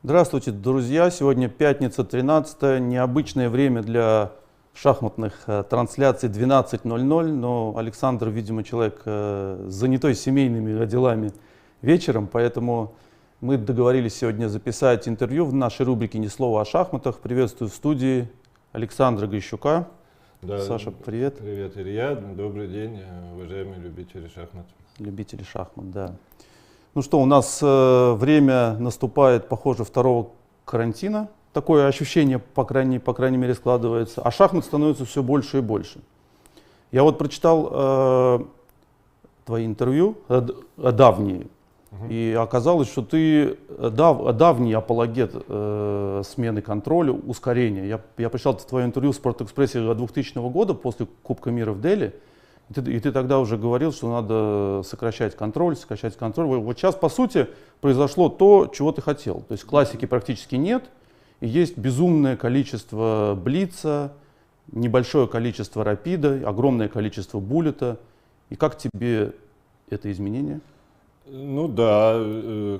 Здравствуйте, друзья! Сегодня пятница, 13 необычное время для шахматных трансляций 12:00, но Александр, видимо, человек занятой семейными делами вечером, поэтому мы договорились сегодня записать интервью в нашей рубрике «Ни слова о шахматах». Приветствую в студии Александра Грищука. Да, Саша, привет. Привет, Илья. Добрый день, уважаемые любители шахмат. Любители шахмат, да. Ну что, у нас время наступает, похоже, второго карантина. Такое ощущение, по крайней мере, складывается. А шахмат становится все больше и больше. Я вот прочитал твои интервью давние. И оказалось, что ты давний апологет смены контроля, ускорения. Я прочитал твое интервью в Спортэкспрессе 2000 года после Кубка мира в Дели. И ты тогда уже говорил, что надо сокращать контроль. Вот сейчас, по сути, произошло то, чего ты хотел. То есть классики практически нет, и есть безумное количество блица, небольшое количество рапида, огромное количество буллета. И как тебе это изменение? Ну да,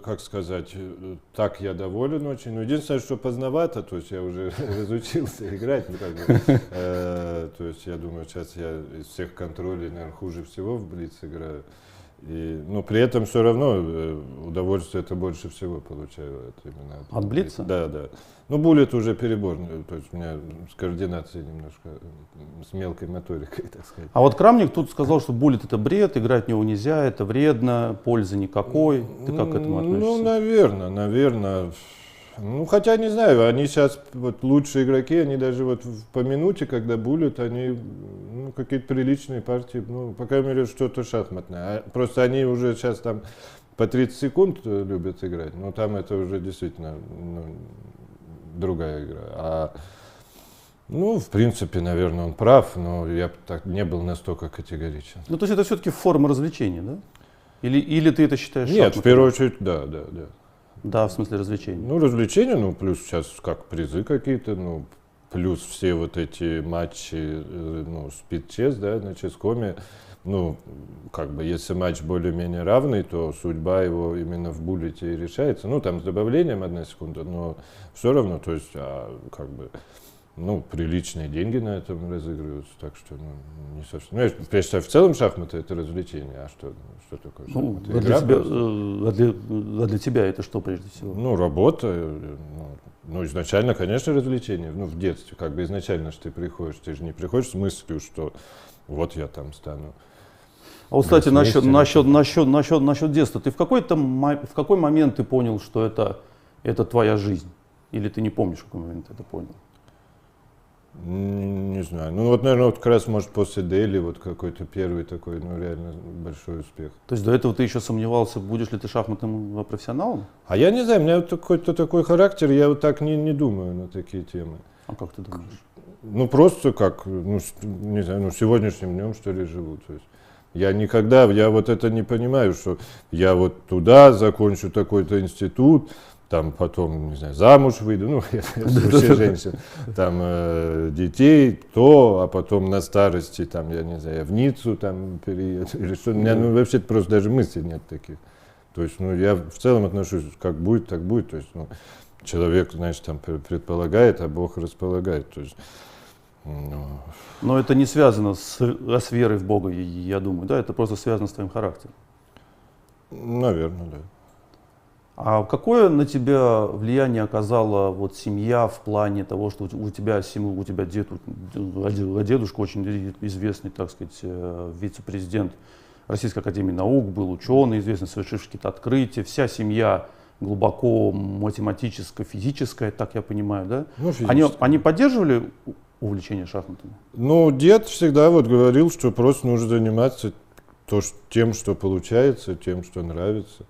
как сказать, так я доволен очень. Но единственное, что поздновато, то есть я уже разучился играть. То есть я думаю, сейчас я из всех контролей, наверное, хуже всего в блиц играю. Но при этом все равно удовольствие это больше всего получаю от блица? Да, да. Ну, буллет уже перебор, то есть у меня с координацией немножко, с мелкой моторикой, так сказать. А вот Крамник тут сказал, что буллет это бред, играть в него нельзя, это вредно, пользы никакой. Ты как к этому относишься? Ну, наверное. Ну, хотя не знаю, они сейчас, вот лучшие игроки, они даже вот по минуте, когда буллет, они какие-то приличные партии, ну, по крайней мере, что-то шахматное. Просто они уже сейчас там по 30 секунд любят играть, но там это уже действительно другая игра. Ну, в принципе, наверное, он прав, но я так не был настолько категоричен. Ну, то есть это все-таки форма развлечения, да? Или ты это считаешь Нет, шахматом? в первую очередь, да. Да, в смысле развлечения. Ну, развлечения, ну, плюс сейчас как призы какие-то, ну, плюс все вот эти матчи, ну, спид-чес, да, на ческоме. Ну, как бы, если матч более-менее равный, то судьба его именно в буллете и решается. Ну, там с добавлением 1 секунда, но все равно, то есть, как бы, ну, приличные деньги на этом разыгрываются, так что, ну, не совсем. Ну, я считаю, в целом шахматы это развлечение, а что такое шахматы? Для тебя это что прежде всего? Ну, работа, ну, изначально, конечно, развлечение, ну, в детстве, как бы изначально же ты приходишь, ты же не приходишь с мыслью, что вот я там стану. А вот, кстати, насчет детства, ты в какой момент ты понял, что это твоя жизнь? Или ты не помнишь, в какой момент ты это понял? Не знаю. Ну вот, наверное, вот как раз, может, после Дели вот какой-то первый такой, ну, реально большой успех. То есть до этого ты еще сомневался, будешь ли ты шахматным профессионалом? А я не знаю, у меня вот какой-то такой характер, я вот так не думаю на такие темы. А как ты думаешь? Ну, просто как, ну, не знаю, ну, сегодняшним днем, что ли, живу. То есть я вот это не понимаю, что я вот туда закончу такой-то институт, там потом, не знаю, замуж выйду, ну, я вообще женщин, там детей, а потом на старости, там, я не знаю, в Ниццу там перееду, или что, у меня, ну, вообще просто даже мыслей нет таких. То есть, ну, я в целом отношусь, как будет, так будет, то есть, ну, человек, значит, там предполагает, а Бог располагает, то есть, ну. Но это не связано с верой в Бога, я думаю, да, это просто связано с твоим характером. Наверное, да. А какое на тебя влияние оказала вот семья в плане того, что у тебя дедушка очень известный, так сказать, вице-президент Российской академии наук, был ученый, известный, совершивший какие-то открытия, вся семья глубоко математическая, физическая, так я понимаю, да? Ну, они поддерживали увлечение шахматами? Ну, дед всегда вот говорил, что просто нужно заниматься тем, что получается, тем, что нравится.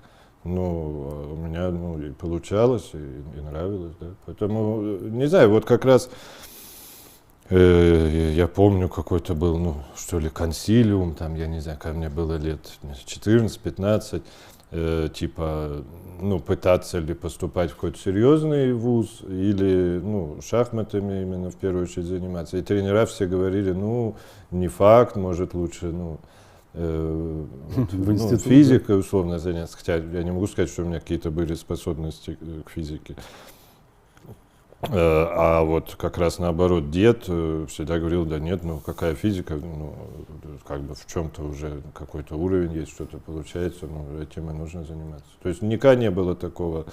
Ну, у меня, ну, и получалось, и нравилось, да. Поэтому, не знаю, вот как раз я помню, какой-то был, ну, что ли, консилиум, там, я не знаю, когда мне было лет 14-15, типа, ну, пытаться ли поступать в какой-то серьезный вуз или, ну, шахматами именно в первую очередь заниматься. И тренера все говорили, ну, не факт, может лучше, ну, институте. физикой условно заняться, хотя я не могу сказать, что у меня какие-то были способности к физике. А вот как раз наоборот, дед всегда говорил, да нет, ну какая физика, ну как бы в чем-то уже какой-то уровень есть, что-то получается, ну этим и нужно заниматься. То есть никогда не было такого,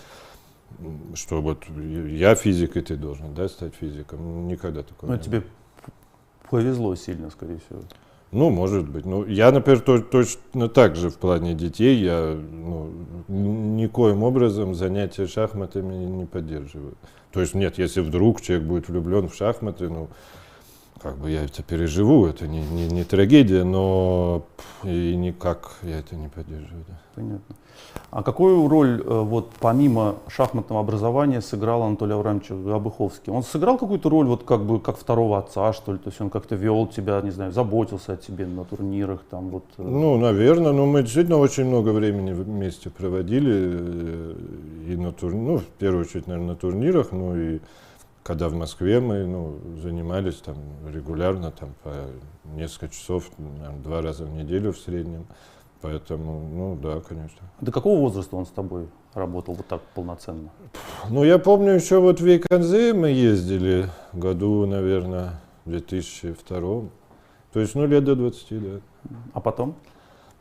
что вот я физик, и ты должен, да, стать физиком. Никогда такого Ну, не было. тебе повезло сильно, скорее всего. Ну, может быть. Ну, я, например, точно так же в плане детей, я никоим образом занятия шахматами не поддерживаю. То есть нет, если вдруг человек будет влюблен в шахматы, ну, как бы я это переживу, это не трагедия, но и никак я это не поддерживаю. Да. Понятно. А какую роль, вот помимо шахматного образования, сыграл Анатолий Авраамович Обуховский? Он сыграл какую-то роль, вот как бы как второго отца, что ли? То есть он как-то вел тебя, не знаю, заботился о тебе на турнирах, там вот. Ну, наверное, но мы действительно очень много времени вместе проводили и на ну, в первую очередь, наверное, на турнирах, ну и когда в Москве мы занимались там регулярно, там по несколько часов, наверное, 2 раза в неделю в среднем. Поэтому, ну да, конечно. До какого возраста он с тобой работал вот так полноценно? Ну, я помню, еще вот в Вейконзе мы ездили году, наверное, 2002. То есть, ну, лет до 20, да. А потом?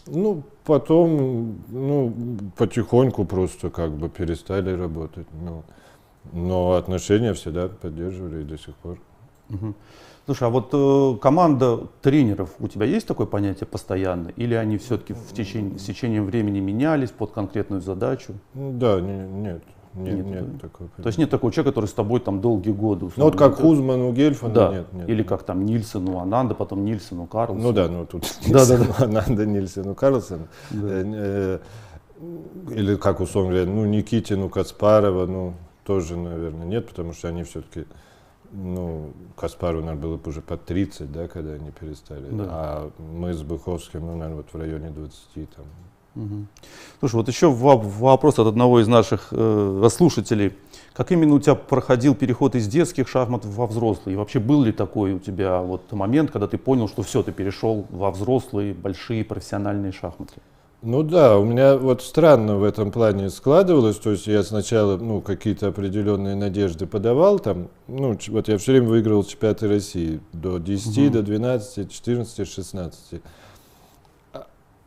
Ну, потом, ну, потихоньку просто как бы перестали работать. Ну, но отношения всегда поддерживали и до сих пор. Угу. Слушай, а вот команда тренеров, у тебя есть такое понятие постоянно? Или они все-таки с течением времени менялись под конкретную задачу? Да, нет такого. То есть нет такого человека, который с тобой там долгие годы? Ну вот как Хузман у Гельфана, да. нет. Или как там Нильсон у Ананда, потом Нильсон у Карлсона. Ну да, ну тут да. Ананда, Нильсон у Карлсона. Да. Или как условно говоря, ну Никитин у Каспарова, ну тоже, наверное, нет, потому что они все-таки, ну, Каспару, наверное, было уже под 30, да, когда они перестали. Да. А мы с Быховским, ну, наверное, вот в районе 20 там. Угу. Слушай, вот еще вопрос от одного из наших слушателей. Как именно у тебя проходил переход из детских шахмат во взрослые? И вообще был ли такой у тебя вот момент, когда ты понял, что все, ты перешел во взрослые, большие профессиональные шахматы? Ну да, у меня вот странно в этом плане складывалось, то есть я сначала, ну, какие-то определенные надежды подавал, там, ну, вот я все время выигрывал чемпионаты России до 10, до 12, 14, 16.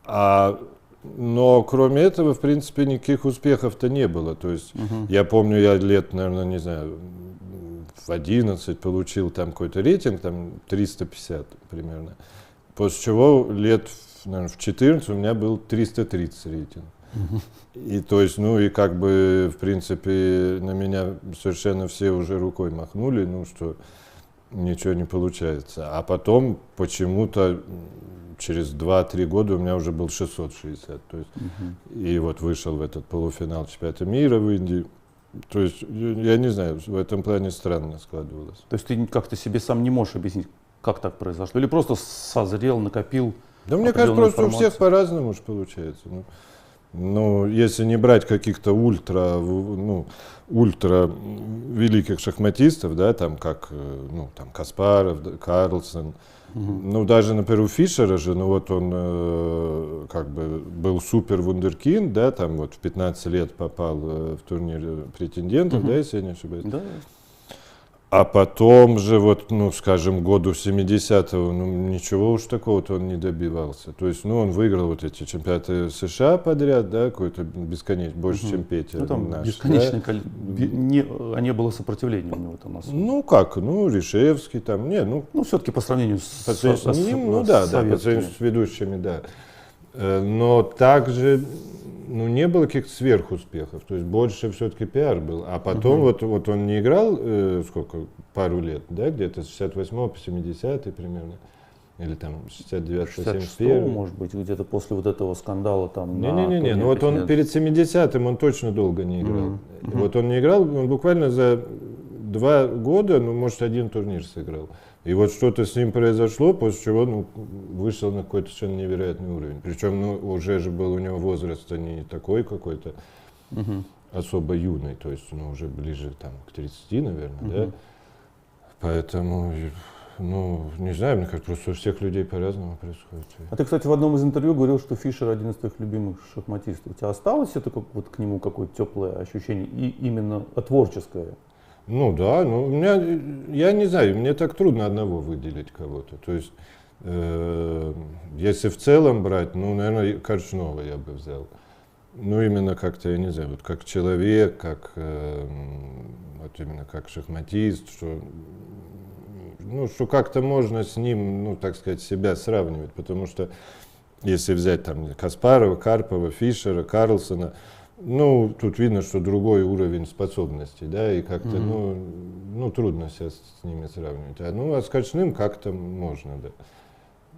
Но кроме этого, в принципе, никаких успехов-то не было, то есть я помню, я лет, наверное, не знаю, в 11 получил там какой-то рейтинг, там 350 примерно, после чего лет наверное, в 14 у меня был 330 рейтинг. И то есть, ну и как бы, в принципе, на меня совершенно все уже рукой махнули, ну что ничего не получается. А потом почему-то через 2-3 года у меня уже был 660. То есть, и вот вышел в этот полуфинал чемпионата мира в Индии. То есть, я не знаю, в этом плане странно складывалось. То есть ты как-то себе сам не можешь объяснить, как так произошло? Или просто созрел, накопил? Да мне кажется, просто у всех по-разному уж получается. Ну, если не брать каких-то ультра великих шахматистов, да, там как, ну, там Каспаров, Карлсон, ну, даже, например, у Фишера же, ну, вот он как бы был супер вундеркинд, да, там вот в 15 лет попал в турнир претендентов, да, если я не ошибаюсь. Да. А потом же, вот, ну, скажем, году 70-го, ну, ничего уж такого-то он не добивался. То есть, ну, он выиграл вот эти чемпионаты США подряд, да, какой-то бесконечно, больше, чем Петя. Ну, там наш, бесконечное да? не было сопротивления у него там особо. Ну, как, ну, Ришевский там, не, ну... Ну, все-таки по сравнению с ним, ну, да, по сравнению с ведущими, да. Но также... Ну, не было каких-то сверхуспехов, то есть больше все-таки пиар был. А потом вот он не играл, пару лет, да, где-то с 68 по 70 примерно, или там 69 по 71. Может быть, где-то после вот этого скандала там. Не, ну вот он перед 70-м он точно долго не играл. Вот он не играл, он буквально за 2 года, ну, может, 1 турнир сыграл. И вот что-то с ним произошло, после чего, ну, вышел на какой-то совершенно невероятный уровень. Причем, ну, уже же был у него возраст не такой какой-то особо юный, то есть, ну, уже ближе там к 30, наверное, да. Поэтому, Ну, не знаю, мне кажется, просто у всех людей по-разному происходит. А ты, кстати, в одном из интервью говорил, что Фишер один из твоих любимых шахматистов. У тебя осталось это вот к нему какое-то теплое ощущение, и именно творческое? Ну да, ну у меня, я не знаю, мне так трудно одного выделить кого-то. То есть, если в целом брать, ну, наверное, Корчнова я бы взял. Ну, именно как-то, я не знаю, вот как человек, как, вот именно как шахматист, что, ну, что как-то можно с ним, ну, так сказать, себя сравнивать. Потому что, если взять там Каспарова, Карпова, Фишера, Карлсона, ну, тут видно, что другой уровень способностей, да, и как-то, ну, трудно себя с ними сравнивать. А с Корчным как-то можно, да.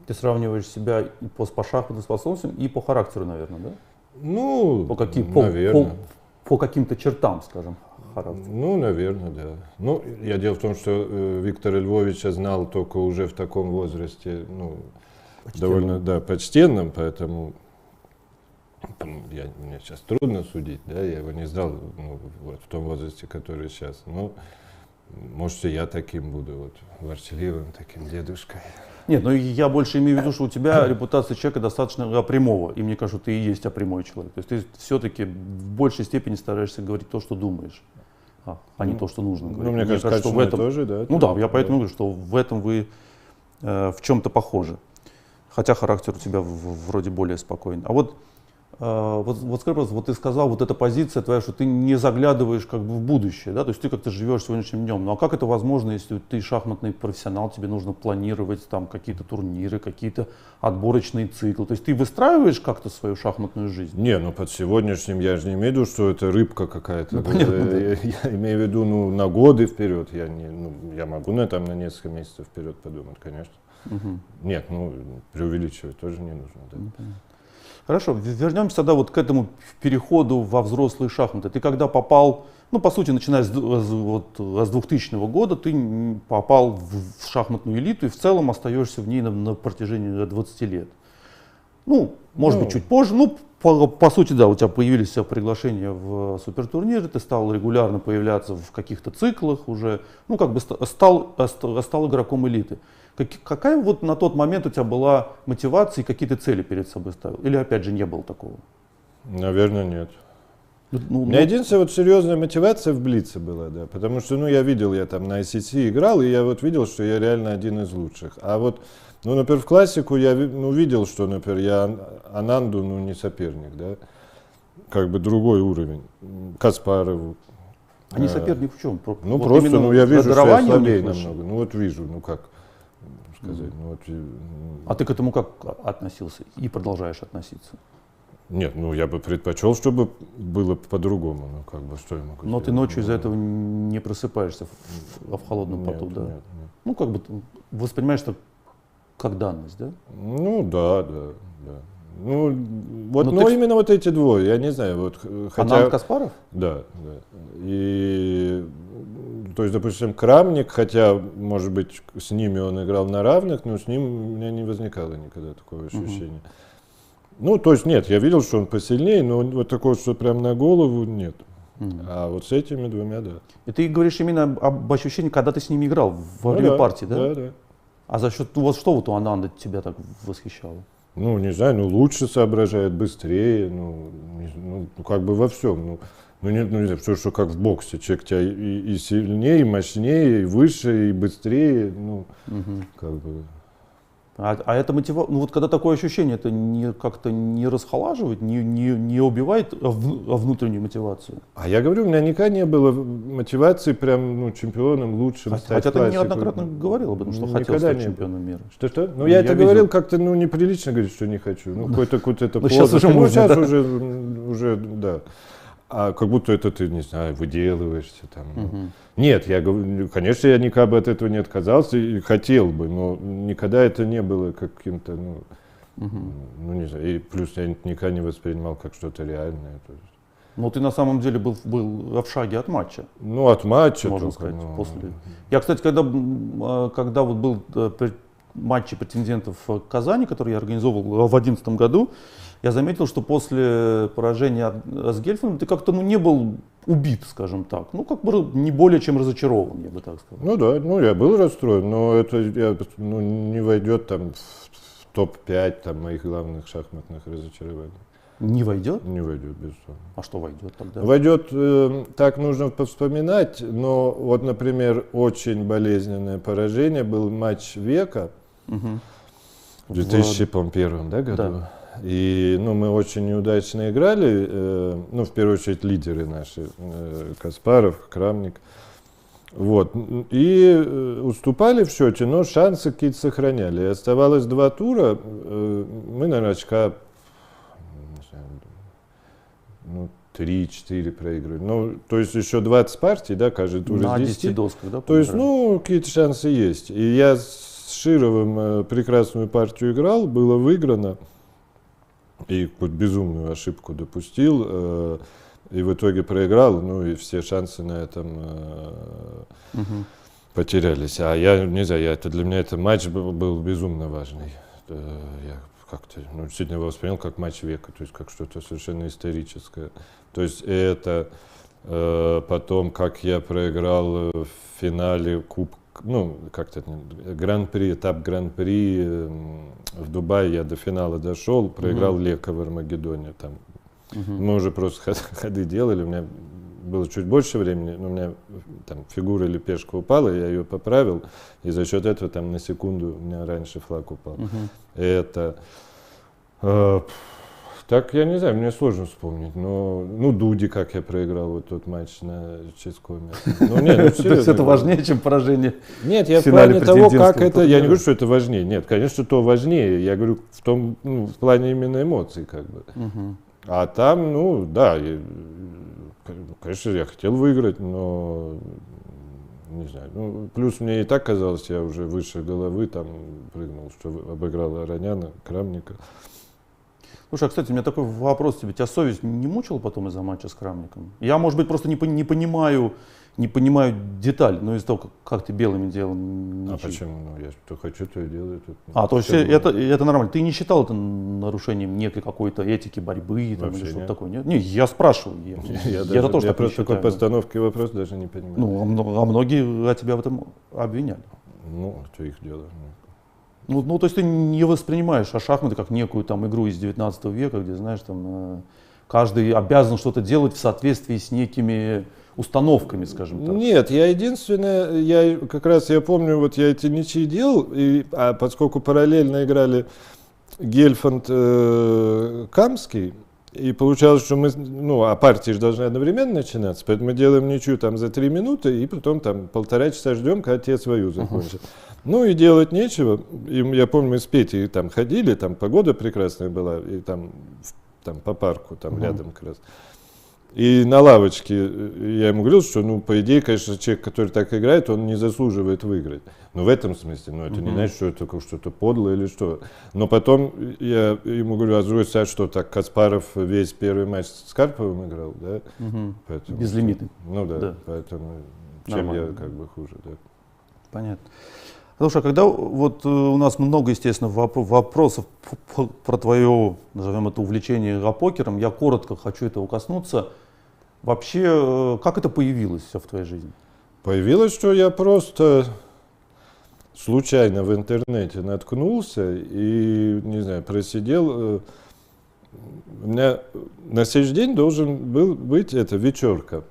Ты сравниваешь себя и по шахматным способностям, и по характеру, наверное, да? Ну, наверное. По каким-то чертам, скажем, характера. Ну, наверное, да. Ну, я дело в том, что Виктора Львовича знал только уже в таком возрасте, ну, довольно, да, почтенном, поэтому мне сейчас трудно судить, да, я его не знал, ну, вот, в том возрасте, который сейчас. Ну, может, и я таким буду, вот, ворчливым таким дедушкой. Нет, ну я больше имею в виду, что у тебя репутация человека достаточно прямого, и мне кажется, ты и есть прямой человек. То есть ты все-таки в большей степени стараешься говорить то, что думаешь, а не то, что нужно говорить. Ну, мне кажется, что в этом тоже, да. Ну да, я поэтому говорю, что в этом вы в чем-то похожи. Хотя характер у тебя вроде более спокойный. А вот скажи, пожалуйста, вот ты сказал, вот эта позиция твоя, что ты не заглядываешь как бы в будущее, да, то есть ты как-то живешь сегодняшним днем. Ну а как это возможно, если ты шахматный профессионал, тебе нужно планировать там какие-то турниры, какие-то отборочные циклы, то есть ты выстраиваешь как-то свою шахматную жизнь? Не, ну под сегодняшним я же не имею в виду, что это рыбка какая-то. Ну, понятно, да. Я имею в виду, ну, на годы вперед. Я могу на несколько месяцев вперед подумать, конечно. Угу. Нет, ну, преувеличивать тоже не нужно. Да. Хорошо, вернемся тогда вот к этому переходу во взрослые шахматы. Ты когда попал, ну, по сути, начиная с 2000 года, ты попал в шахматную элиту и в целом остаешься в ней на протяжении 20 лет. Ну, может быть, чуть позже. Ну, по сути, да, у тебя появились приглашения в супертурниры, ты стал регулярно появляться в каких-то циклах уже, ну, как бы стал игроком элиты. Какая вот на тот момент у тебя была мотивация и какие ты цели перед собой ставил? Или опять же не было такого? Наверное, нет. У меня единственная вот серьезная мотивация в Блице была, да, потому что, ну, я там на ICC играл, и я вот видел, что я реально один из лучших. А вот, ну, например, в классику я видел, что, например, я Ананду, ну, не соперник, да, как бы другой уровень, Каспарову. А не соперник в чем? Ну, вот просто, ну, я вижу, что я слабее намного, ну, вот вижу, ну, как сказать, ну, вот. А ты к этому как относился и продолжаешь относиться? Нет, ну я бы предпочел, чтобы было по-другому, ну как бы что я могу Но сделать? ты ночью из-за этого не просыпаешься в холодном поту, нет, да? Нет. Ну как бы ты воспринимаешь это как данность, да? Ну да. Ну вот, но именно вот эти двое, я не знаю, вот хотя. Ананд Каспаров? Да. И то есть, допустим, Крамник, хотя, может быть, с ними он играл на равных, но с ним у меня не возникало никогда такого ощущения. Ну, то есть нет, я видел, что он посильнее, но вот такого, что прям на голову, нет. А вот с этими двумя, да. И ты говоришь именно об ощущении, когда ты с ними играл во время партии, да? Да. А за счет, вот что вот у Ананда тебя так восхищало? Ну, не знаю, ну лучше соображает, быстрее, ну как бы во всем. Не знаю, что как в боксе, человек тебя и сильнее, и мощнее, и выше, и быстрее, ну, как бы. А это мотивация, ну вот когда такое ощущение, это как-то не расхолаживает, не убивает внутреннюю мотивацию? А я говорю, у меня никогда не было мотивации прям, ну, чемпионом лучшим стать. Хотя ты неоднократно говорил об этом, что хотел стать чемпионом мира. Что? Ну, я это говорил как-то, ну, неприлично говорить, что не хочу. Ну, какой-то это поза. Сейчас уже можно, сейчас да? уже, да. А как будто это ты, не знаю, выделываешься там. Нет, я говорю, конечно, я никогда бы от этого не отказался и хотел бы, но никогда это не было каким-то, ну не знаю, и плюс я никогда не воспринимал как что-то реальное. То есть. Но ты на самом деле был в шаге от матча. Ну, от матча можно только, сказать, после. Я, кстати, когда вот был матчи претендентов в Казани, который я организовывал в 2011 году, Я заметил, что после поражения с Гельфандом ты как-то не был убит, скажем так. Ну, как бы не более чем разочарован, я бы так сказал. Ну да, ну я был расстроен, но это не войдет там в топ-5 там, моих главных шахматных разочарований. Не войдет? Не войдет, безусловно. А что войдет тогда? Войдет, так нужно повспоминать, но вот, например, очень болезненное поражение был матч века Угу. в 2001 году. Да. И мы очень неудачно играли, в первую очередь лидеры наши, Каспаров, Крамник. Вот. И уступали в счете, но шансы какие-то сохраняли. И оставалось 2 тура, мы, наверное, очка 3-4 проигрывали. Ну, то есть еще 20 партий, да, каждый тур На из 10 10. досках, да? То есть, какие-то шансы есть. И я с Шировым прекрасную партию играл, было выиграно. И какую-то безумную ошибку допустил. И в итоге проиграл, и все шансы на этом потерялись. А я, не знаю, это для меня этот матч был безумно важный. Я как-то действительно его воспринял как матч века, то есть как что-то совершенно историческое. То есть это потом, как я проиграл в финале кубка, гран-при, этап гран-при в Дубае, я до финала дошел, проиграл Леко в Армагеддоне. Там. Мы уже просто ходы делали, у меня было чуть больше времени, но у меня там фигура или пешка упала, я ее поправил, и за счет этого там на секунду у меня раньше флаг упал. Это так, я не знаю, мне сложно вспомнить, но Дуди, как я проиграл вот тот матч на Ческоме. То есть это важнее, чем поражение? Нет, я в плане того, как это, я не говорю, что это важнее, нет, конечно, то важнее, я говорю в плане именно эмоций, как бы. А там, да, конечно, я хотел выиграть, но не знаю. Плюс мне и так казалось, я уже выше головы там прыгнул, что обыграл Ароняна, Крамника. Слушай, кстати, у меня такой вопрос тебе. Тебя совесть не мучила потом из-за матча с Крамником? Я, может быть, просто не понимаю деталь, но из-за того, как ты белыми делал. А почему? Я что хочу, то и делаю. То есть это нормально. Ты не считал это нарушением некой какой-то этики борьбы там, или что-то такое? Нет? Не, я спрашиваю. Я просто такой постановки вопроса даже не понимаю. А многие тебя в этом обвиняли. Это их дело. То есть ты не воспринимаешь шахматы как некую там игру из 19 века, где, знаешь, там каждый обязан что-то делать в соответствии с некими установками, скажем так. Нет, я единственное, я помню, вот я эти ничьи делал, а поскольку параллельно играли Гельфанд, Камский, и получалось, что мы, а партии же должны одновременно начинаться, поэтому мы делаем ничью там за 3 минуты, и потом там 1,5 часа ждем, когда те свою закончат. И делать нечего. И я помню, мы с Петей там ходили, там погода прекрасная была, и там по парку, там рядом как раз. И на лавочке я ему говорил, что, по идее, конечно, человек, который так играет, он не заслуживает выиграть. Но в этом смысле, это не значит, что это что-то подлое или что. Но потом я ему говорю, а с другой стороны, что так Каспаров весь первый матч с Карповым играл, да? Поэтому, безлимитный. Да, поэтому чем я как бы хуже, да. Понятно. Слушай, а когда вот у нас много, естественно, вопросов про твое, назовем это, увлечение покером, я коротко хочу этого коснуться. Вообще, как это появилось все в твоей жизни? Появилось, что я просто случайно в интернете наткнулся и, не знаю, просидел. У меня на следующий день должен был быть вечерка.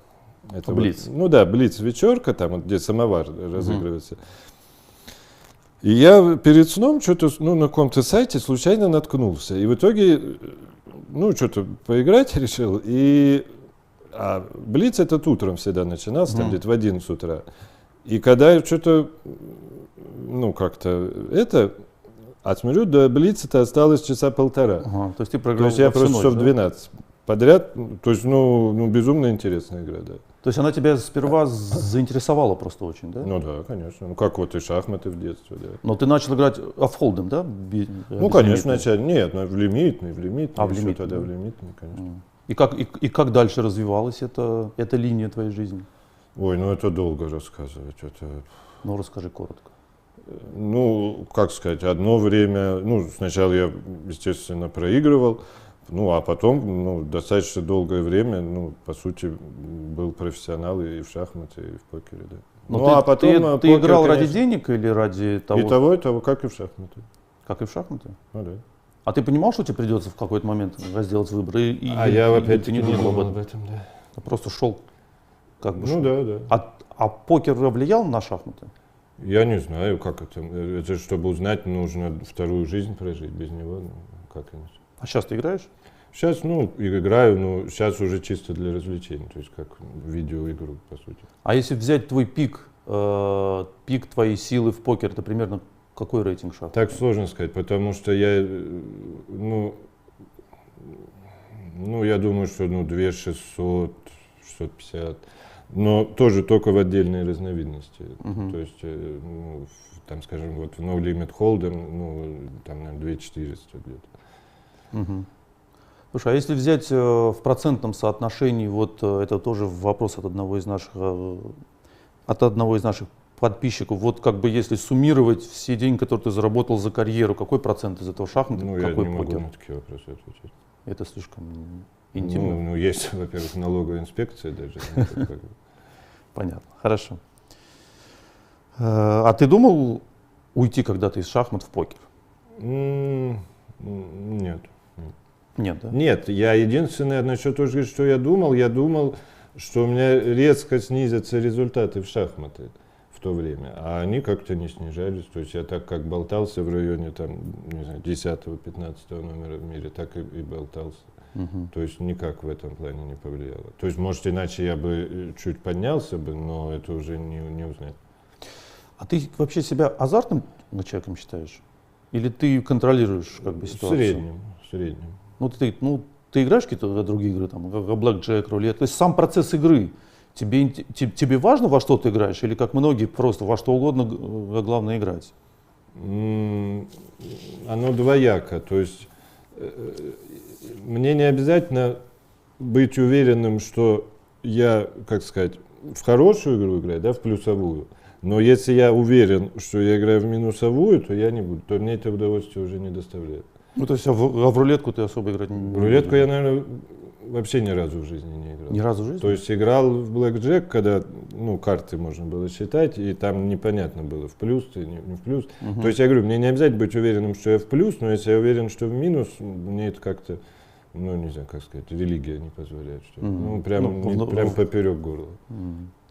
Это Блиц. Блиц-вечерка, там, где самовар разыгрывается. И я перед сном что-то, на каком-то сайте случайно наткнулся. И в итоге, что-то поиграть решил. А Блиц этот утром всегда начинался, там где-то в 11 утра. И когда я что-то, смотрю, до Блица-то осталось часа 1,5. То есть ты проиграл. То есть я просто часов 12 подряд. То есть, безумно интересная игра, да. То есть она тебя сперва заинтересовала просто очень, да? Да, конечно. Как вот и шахматы в детстве, да. Но ты начал играть оффхолдом, да? Конечно, начать. Нет, в лимитный. В лимитный, тогда в лимитный, конечно. И как дальше развивалась эта линия твоей жизни? Ой, это долго рассказывать. Расскажи коротко. Как сказать, одно время, сначала я, естественно, проигрывал, Ну, а потом, ну, достаточно долгое время, ну, по сути, был профессионал и в шахматы, и в покере, да. Но Ну, ты, а потом ты покер, играл ради конечно, денег или ради и того, как и в шахматы. как и в шахматы? Ну, да. А ты понимал, что тебе придется в какой-то момент сделать выбор? А я или опять ты не думал об этом? этом, да. Ты просто шел, как бы Ну, шел. да, да. А покер влиял на шахматы? Я не знаю, как это. Это, чтобы узнать, нужно вторую жизнь прожить. Без него, ну, как иначе. А сейчас ты играешь? Сейчас, ну, играю, но сейчас уже чисто для развлечений, то есть как видеоигру, по сути. А если взять твой пик, пик твоей силы в покер, это примерно какой рейтинг шахмат? Так сложно сказать, потому что я, я думаю, что, 2600, 650, но тоже только в отдельные разновидности. Мгм. То есть, там, скажем, вот в No Limit Hold'em, там, наверное, 2400 где-то. Мгм. Слушай, а если взять в процентном соотношении, вот это тоже вопрос от одного из наших подписчиков, вот как бы если суммировать все деньги, которые ты заработал за карьеру, какой процент из этого шахматы, Ну, я какой не могу покер? на такие вопросы отвечать. Это слишком интимно. Ну, есть, во-первых, налоговая инспекция даже. Как бы. Понятно, хорошо. А ты думал уйти когда-то из шахмат в покер? Нет. Нет, да? Нет, я единственное, насчет того, что я думал, что у меня резко снизятся результаты в шахматы в то время, а они как-то не снижались. То есть я так как болтался в районе там, не знаю, 10-15 номера в мире, так и болтался. Мгм. То есть никак в этом плане не повлияло. То есть, может, иначе я бы чуть поднялся бы, но это уже не узнать. А ты вообще себя азартным человеком считаешь? Или ты контролируешь как бы В ситуацию? среднем. Ты играешь в какие-то другие игры, там, блэкджек, рулет, то есть сам процесс игры, тебе важно, во что ты играешь, или как многие просто во что угодно, главное играть? Оно двояко, то есть мне не обязательно быть уверенным, что я, как сказать, в хорошую игру играю, да, в плюсовую. Но если я уверен, что я играю в минусовую, то я не буду, то мне это удовольствие уже не доставляет. Ну, то есть, а в рулетку ты особо играть не В рулетку будешь? я, наверное, вообще ни разу в жизни не играл. Ни разу в жизни? То есть играл в блэкджек, когда, карты можно было считать, и там непонятно было, в плюс ты, не в плюс. Мгм. То есть я говорю, мне не обязательно быть уверенным, что я в плюс, но если я уверен, что в минус, мне это как-то, не знаю, как сказать, религия не позволяет. Что ли. Мгм. Прям поперек горла.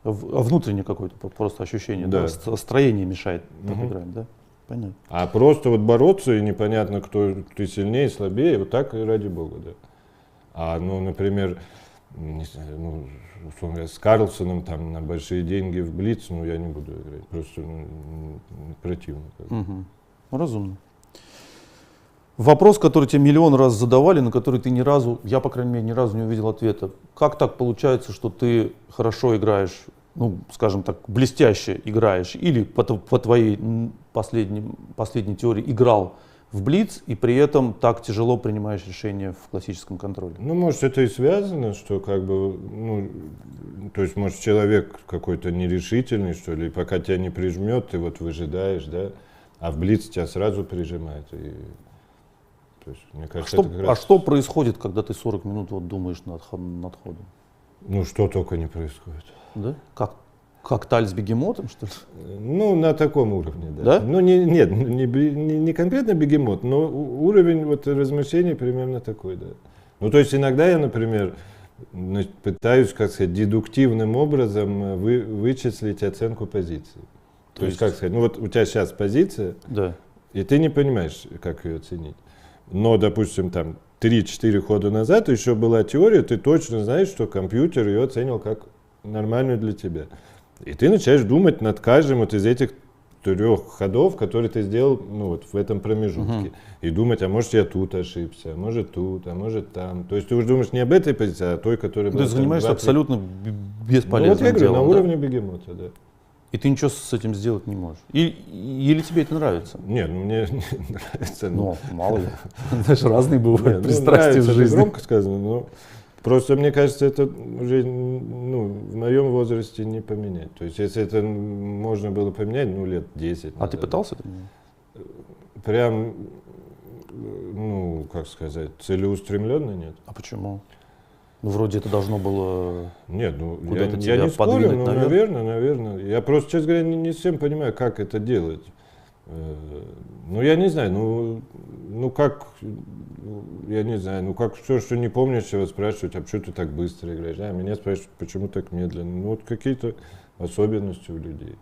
А внутреннее какое-то просто ощущение, да? Да. Настроение мешает так Мгм. играть, да? Понятно. А просто вот бороться, и непонятно, кто ты сильнее, слабее, вот так и ради бога, да. А, например, не знаю, условно говоря, с Карлсоном там на большие деньги в Блиц, я не буду играть, просто противно. Как бы. Мгм. Ну, разумно. Вопрос, который тебе миллион раз задавали, на который ты я, по крайней мере, ни разу не увидел ответа. Как так получается, что ты хорошо играешь, скажем так, блестяще играешь, или по твоей последней теории играл в блиц, и при этом так тяжело принимаешь решения в классическом контроле? Может, это и связано, что как бы, то есть, может, человек какой-то нерешительный, что ли, и пока тебя не прижмет, ты вот выжидаешь, да, а в блиц тебя сразу прижимает. То есть, мне кажется, это как раз... что происходит, когда ты 40 минут думаешь над ходом? Что только не происходит. Да? Как таль с бегемотом, что ли? На таком уровне, да. Да? Нет, не конкретно бегемот, но уровень вот размышлений примерно такой, да. То есть иногда я, например, пытаюсь, как сказать, дедуктивным образом вычислить оценку позиции. То есть, как сказать, вот у тебя сейчас позиция, Да. и ты не понимаешь, как ее оценить. Но, допустим, там 3-4 хода назад еще была теория, ты точно знаешь, что компьютер ее оценил как нормальную для тебя. И ты начинаешь думать над каждым вот из этих 3 ходов, которые ты сделал в этом промежутке. И думать, а может я тут ошибся, а может тут, а может там. То есть ты уже думаешь не об этой позиции, а той, которая была. Ты занимаешься 20. абсолютно бесполезным я говорю, делом, на да? уровне бегемота, да. И ты ничего с этим сделать не можешь. Или тебе это нравится? Нет, мне не нравится. Мало ли. Знаешь, разные бывают пристрастия в нравится, это жизни. громко сказано, но просто мне кажется, это уже в моем возрасте не поменять. То есть если это можно было поменять, лет 10 А ты назад. пытался это менять? Прям ну, как сказать, целеустремленно нет. А почему? Ну, вроде это должно было... Нет, ну, Куда-то я тебя не спорю, подвинуть но, наверх? наверное. Я просто, честно говоря, не всем понимаю, как это делать. Ну, я не знаю, ну как, я не знаю, ну как все, что не помнишь, его спрашивать, а почему ты так быстро играешь? А меня спрашивают, почему так медленно? Ну, вот какие-то особенности у людей.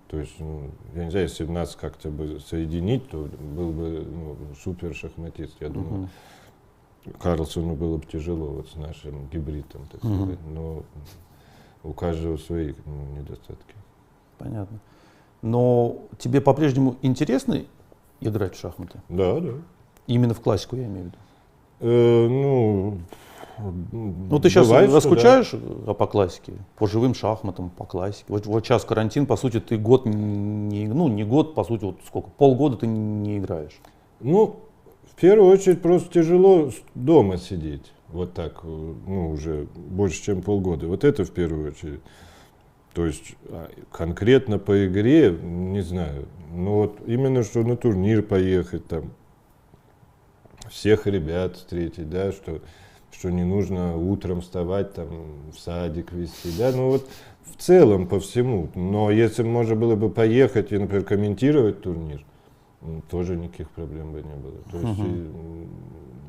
То есть, ну, я не знаю, если нас как-то бы соединить, то был бы супер шахматист, я думаю. Карлсону было бы тяжело вот с нашим гибридом, так сказать, но у каждого свои недостатки. Понятно. Но тебе по-прежнему интересно играть в шахматы? Да, да. Именно в классику, я имею в виду. Ну, ты сейчас бывает, что скучаешь по классике, по живым шахматам, по классике? Вот сейчас карантин, по сути, ты год не год, по сути, вот сколько, полгода ты не играешь. Ну, в первую очередь, просто тяжело дома сидеть. Вот так, ну, уже больше, чем полгода. Вот это в первую очередь. То есть конкретно по игре, не знаю. Но вот именно что на турнир поехать, там, всех ребят встретить, да, что не нужно утром вставать, там, в садик везти, да, ну вот в целом по всему. Но если можно было бы поехать и, например, комментировать турнир, тоже никаких проблем бы не было. То есть,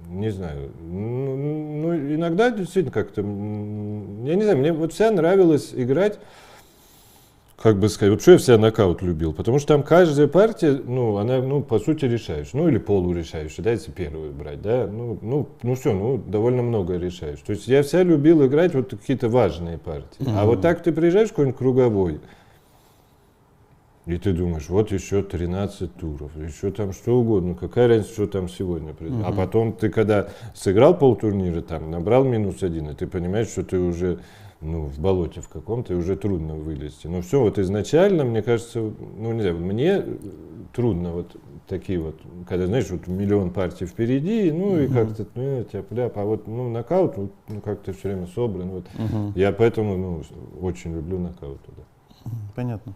не знаю, ну, иногда действительно как-то, я не знаю, мне вот вся нравилось играть, как бы сказать, вообще я вся нокаут любил, потому что там каждая партия, ну, она, ну, по сути, решающая, ну, или полурешающая, да, если первую брать, да, ну, все, ну, довольно много решаешь. То есть я вся любил играть вот какие-то важные партии. А вот так ты приезжаешь в какой-нибудь круговой, и ты думаешь, вот еще 13 туров, еще там что угодно, какая разница, что там сегодня произошло. А потом ты, когда сыграл полтурнира, там, набрал -1, и ты понимаешь, что ты уже, ну, в болоте в каком-то, и уже трудно вылезти. Но все, вот изначально, мне кажется, ну, не знаю, мне трудно вот такие вот, когда, знаешь, вот миллион партий впереди, ну, и как-то, ну, тяп-ляп, а вот, ну, нокаут, ну, как-то все время собран, вот. Я поэтому, ну, очень люблю нокаут. Да. Понятно.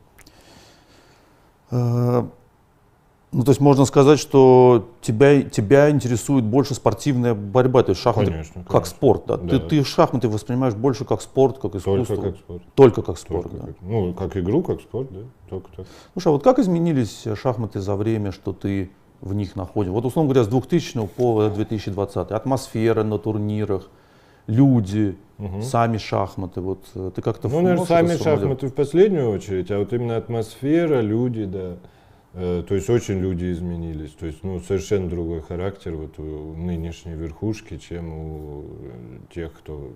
Ну, то есть можно сказать, что тебя интересует больше спортивная борьба, то есть шахматы Конечно, как спорт, да? Да. Ты шахматы воспринимаешь больше как спорт, как искусство? Только как спорт. Только как спорт, Только да. как, ну, как игру, как спорт, да, только так. Слушай, а вот как изменились шахматы за время, что ты в них находишься? Вот, условно говоря, с 2000 по 2020. Атмосфера на турнирах, люди, сами шахматы. Вот ты как-то Ну, наверное, можешь сами это сформулировать? шахматы в последнюю очередь, а вот именно атмосфера, люди, да. То есть очень люди изменились. То есть, ну, совершенно другой характер вот у нынешней верхушки, чем у тех, кто,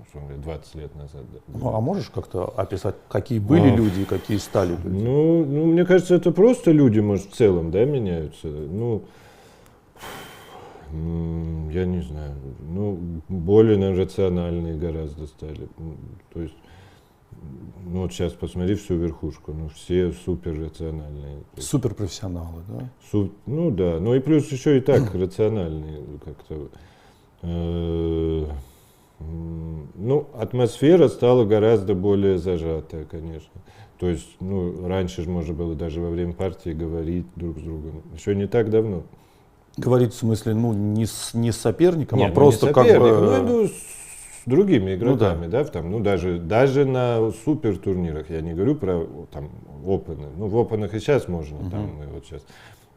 условно говоря, 20 лет назад. Да. Ну, а можешь как-то описать, какие были люди и какие стали люди? Ну, мне кажется, это просто люди, может, в целом, да, меняются. Ну, я не знаю. Ну, более, наверное, рациональные гораздо стали. То есть, ну вот сейчас посмотри всю верхушку, ну все супер рациональные. Суперпрофессионалы, да? Ну да, ну и плюс еще и так рациональные как-то. Ну, атмосфера стала гораздо более зажатая, конечно. То есть, ну, раньше же можно было даже во время партии говорить друг с другом. Еще не так давно. Говорить в смысле, ну, не с соперником, Нет, а просто не как соперник, бы... ну, с другими игроками, Ну да, там, ну, даже на супер турнирах, я не говорю про там опены, ну, в опенах и сейчас можно, там, мы вот сейчас,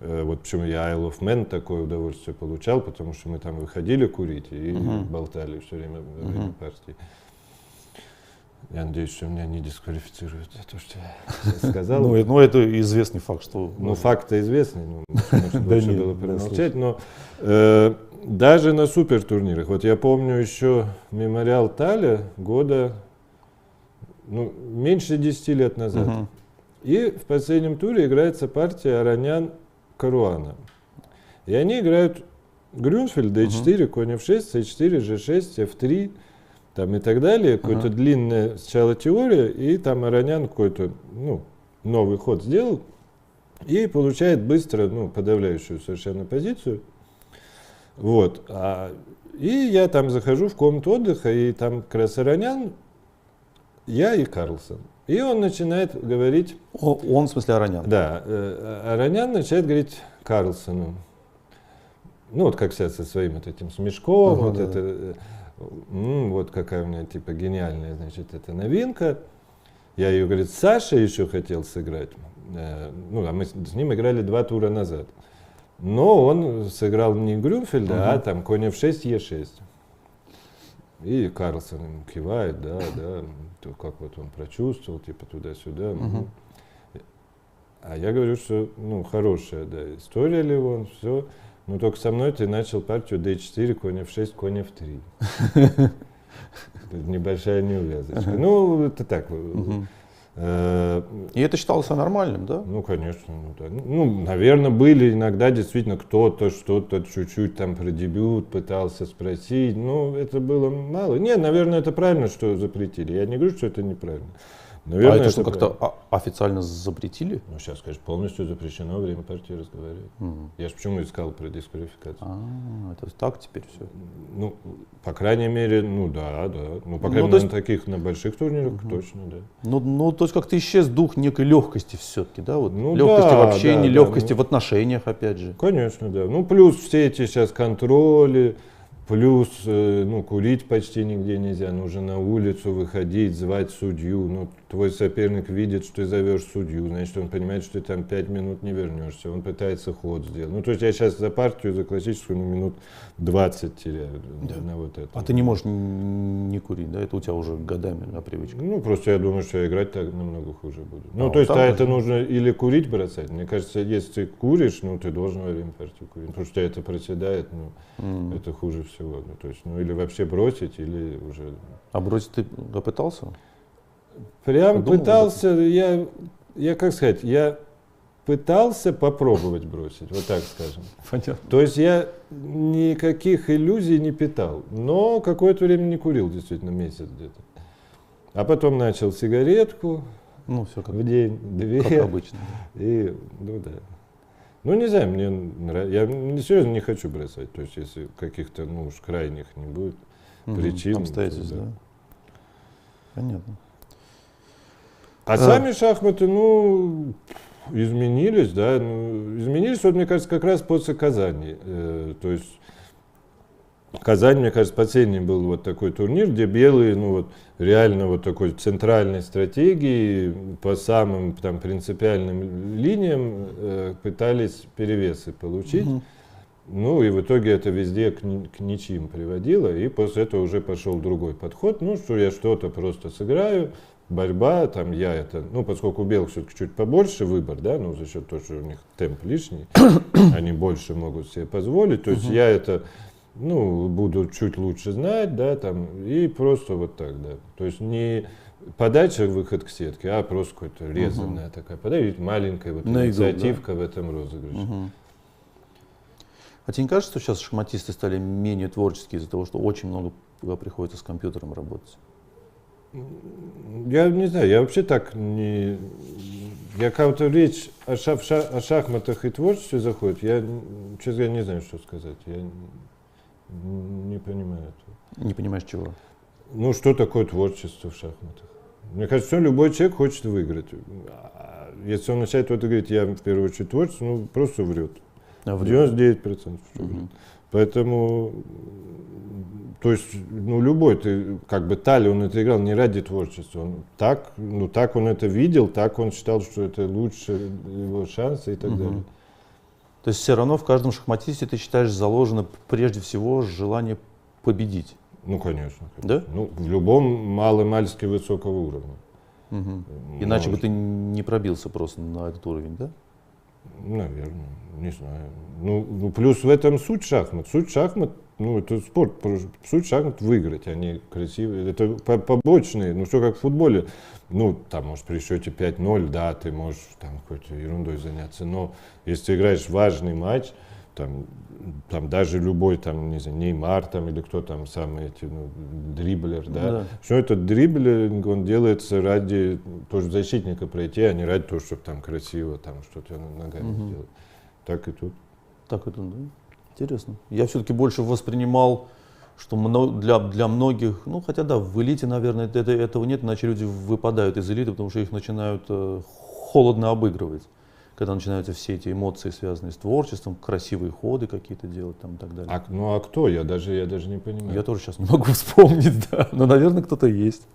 вот почему я Isle of Man такое удовольствие получал, потому что мы там выходили курить и болтали все время во время партии. Я надеюсь, что меня не дисквалифицируют за то, что я сейчас сказал. Ну, это известный факт, что... Ну, факт-то известный, ну, может, Да лучше нет, было да, промолчать, но даже на супертурнирах, вот я помню еще мемориал Таля года, ну, меньше 10 лет назад, и в последнем туре играется партия Аронян-Каруана. И они играют Грюнфельд, d4, конь f6, c4, g6, f3, там и так далее, какое-то длинное сначала теория, и там Аронян какой-то, ну, новый ход сделал, и получает быстро, ну, подавляющую совершенно позицию. Вот. И я там захожу в комнату отдыха, и там как раз Аронян, я и Карлсон. И он начинает говорить... Он, в смысле, Аронян? Да. Аронян начинает говорить Карлсону: ну вот как сейчас со своим вот этим смешком, Ага, вот да, это, вот какая у меня типа гениальная, значит, эта новинка. Я ее, говорит, с Сашей еще хотел сыграть. Ну, а мы с ним играли 2 тура назад. Но он сыграл не Грюнфельда, а там конь f6, e6. И Карлсон ему кивает, да, то как вот он прочувствовал, типа туда-сюда. А я говорю, что, ну, хорошая, да, история Левон, все. Но только со мной ты начал партию d4, конь f6, конь f3. Небольшая неувязочка. Ну, это так. И это считалось нормальным, да? Ну, конечно. Ну, да. Ну, наверное, были иногда действительно кто-то что-то чуть-чуть там про дебют пытался спросить. Ну, это было мало. Нет, наверное, это правильно, что запретили. Я не говорю, что это неправильно. Наверное, А это что, правильно. как-то официально запретили? Ну, сейчас, конечно, полностью запрещено во время партии разговаривать. Я же почему искал про дисквалификацию. Это так теперь все. Ну, по крайней мере, ну да. Ну, по крайней Ну, мере, то есть- на таких, на больших турнирах точно, да. Ну, то есть как-то исчез дух некой легкости все-таки, да? Вот Ну, легкости да, в общении, да, легкости ну. в отношениях, опять же. Конечно, да. Ну, плюс все эти сейчас контроли, плюс, ну, курить почти нигде нельзя. Нужно на улицу выходить, звать судью. Ну, твой соперник видит, что ты зовешь судью, значит, он понимает, что ты там 5 минут не вернешься. Он пытается ход сделать. Ну, то есть я сейчас за партию, за классическую, минут 20 теряю на вот это. А ты не можешь не курить, да? Это у тебя уже годами на привычка. Ну, просто я думаю, что я играть так намного хуже буду. Ну, А, то есть, вот а так это даже? нужно или курить бросать. Мне кажется, если ты куришь, ну, ты должен во время партии курить. Потому что это проседает, ну, это хуже всего. Ну, то есть, ну, или вообще бросить, или уже... А бросить ты попытался? Прям Подумал об пытался, я как сказать, я пытался попробовать бросить, вот так скажем. Понятно. То есть я никаких иллюзий не питал, но какое-то время не курил, действительно, месяц где-то. А потом начал сигаретку Ну, все как, в день, 2. как обычно. И, ну да. Ну, не знаю, мне нравится. Я серьезно не хочу бросать. То есть, если каких-то, ну уж крайних не будет причин. Обстоятельств, то да. Понятно. А сами шахматы, ну, изменились, да. Ну, изменились, вот, мне кажется, как раз после Казани. То есть, Казань, мне кажется, последний был вот такой турнир, где белые, ну вот, реально вот такой центральной стратегии по самым там принципиальным линиям пытались перевесы получить. Ну и в итоге это везде к ничьим приводило, и после этого уже пошел другой подход, ну что я что-то просто сыграю, борьба, там я это, ну поскольку у белых все-таки чуть побольше выбор, да, ну за счет того, что у них темп лишний, они больше могут себе позволить, то есть я это, ну, буду чуть лучше знать, да, там, и просто вот так, да, то есть не подача, выход к сетке, а просто какая-то резанная такая подача, маленькая вот На игру, инициативка в этом розыгрыше. А тебе не кажется, что сейчас шахматисты стали менее творческие из-за того, что очень много приходится с компьютером работать? Я не знаю, я вообще так не... Я как-то речь о шахматах и творчестве заходит, я, честно говоря, не знаю, что сказать. Я не понимаю этого. Не понимаешь чего? Ну, что такое творчество в шахматах? Мне кажется, что любой человек хочет выиграть. Если он начинает вот говорить, я в первую очередь творчество, ну, просто врет. 99% что врет. Поэтому, то есть, ну, любой, ты, как бы Тали, он это играл не ради творчества, он так, ну, так он это видел, так он считал, что это лучше его шансы и так далее. То есть все равно в каждом шахматисте, ты считаешь, заложено прежде всего желание победить? Ну, конечно. Да? Ну, в любом маломальски высокого уровня. Иначе бы ты не пробился просто на этот уровень, да? Наверное, не знаю. Ну, плюс в этом суть шахмат. Суть шахмат, ну, это спорт. Суть шахмат выиграть, они красивые. Это побочные, ну, что как в футболе. Ну, там, может, при счете 5-0, да, ты можешь там какой-то ерундой заняться. Но если ты играешь важный матч, там даже любой, там, не знаю, Неймар там, или кто там самый эти, ну, дриблер, да. Все этот дриблинг, он делается ради тоже защитника пройти, а не ради того, чтобы там красиво там что-то ногами сделать. Так и тут. Так и тут, да? Интересно. Я все-таки больше воспринимал, что для многих, ну хотя да, в элите, наверное, этого нет, иначе люди выпадают из элиты, потому что их начинают холодно обыгрывать. когда начинаются все эти эмоции, связанные с творчеством, красивые ходы какие-то делать там и так далее. А кто? Я даже не понимаю. Я тоже сейчас не могу вспомнить, да, но, наверное, кто-то есть.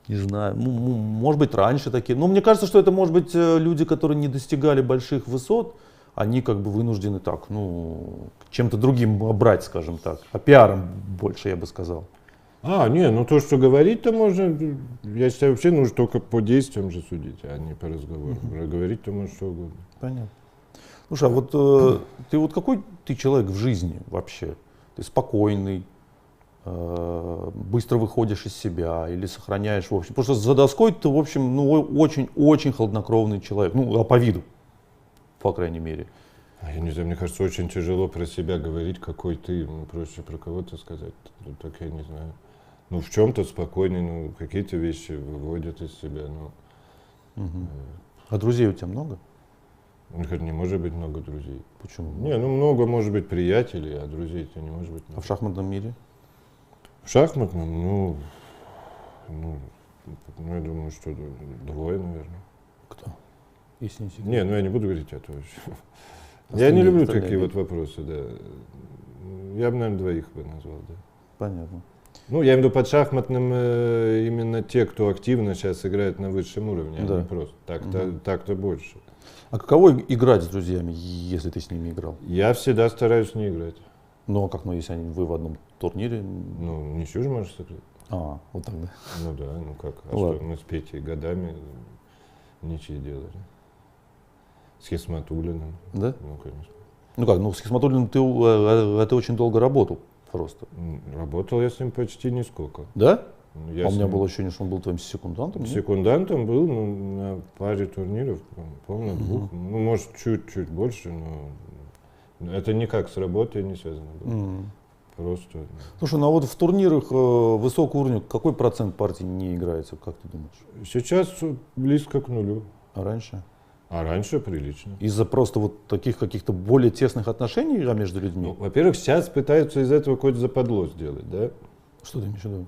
Не знаю, может быть, раньше такие. Но мне кажется, что это, может быть, люди, которые не достигали больших высот, они как бы вынуждены так, чем-то другим брать, скажем так, а пиаром больше, я бы сказал. Ну то, что говорить-то можно, я считаю, вообще нужно только по действиям же судить, а не по разговору. Говорить-то можно что угодно. Понятно. Слушай, а вот ты вот какой ты человек в жизни вообще? Ты спокойный, быстро выходишь из себя или сохраняешь, в общем, потому что за доской ты, в общем, очень-очень хладнокровный человек, а по виду, по крайней мере. Я не знаю, мне кажется, очень тяжело про себя говорить, какой ты, проще про кого-то сказать, так я не знаю. В чем-то спокойный, какие-то вещи выводят из себя, А друзей у тебя много? Не может быть много друзей. Почему? Много может быть приятелей, а друзей-то не может быть много. А в шахматном мире? В шахматном, я думаю, что двое, наверное. Кто? Если не секрет. Я не буду говорить это вообще. Я не люблю такие вот вопросы, да. Я бы, наверное, двоих бы назвал, да. Понятно. Я имею в виду под шахматным именно те, кто активно сейчас играет на высшем уровне, а не просто. Так-то больше. А каково играть с друзьями, если ты с ними играл? Я всегда стараюсь не играть. Если вы в одном турнире? Ничего же можешь сыграть. Вот так, да? Как? Что мы с Петей годами ничьи делали. С Хисматуллиным. Да? Конечно. С Хисматуллиным ты очень долго работал просто. Работал я с ним почти нисколько. Да? У Я меня было ощущение, что он был твоим секундантом. Секундантом был на паре турниров, по-моему, на двух. Может, чуть-чуть больше, но это никак с работой не связано было. Просто. Слушай, вот в турнирах высокого уровня какой процент партий не играется, как ты думаешь? Сейчас близко к нулю. А раньше? А раньше прилично. Из-за просто вот таких каких-то более тесных отношений между людьми? Во-первых, сейчас пытаются из этого какое-то западло сделать, да? Что ты имеешь в виду?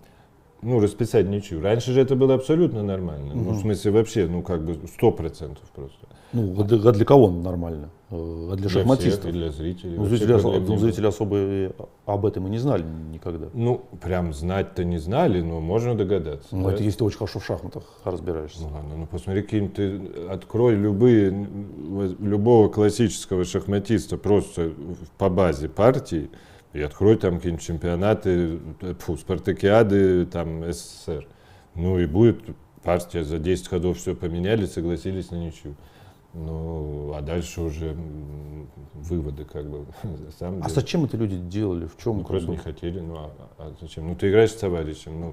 Расписать ничью. Раньше же это было абсолютно нормально. В смысле вообще, 100% просто. А для кого нормально? А для шахматистов? Всех, и для зрителей. Зрители особо об этом и не знали никогда. Прям знать-то не знали, но можно догадаться. Это если ты очень хорошо в шахматах разбираешься. Ладно, посмотри, ты открой любого классического шахматиста просто по базе партии, и открой там какие-нибудь чемпионаты, спартакиады, там, СССР. И будет партия, за 10 ходов все поменяли, согласились на ничью. А дальше уже выводы сам. Зачем это люди делали? В чем? Просто не хотели. Зачем? Ты играешь с товарищем.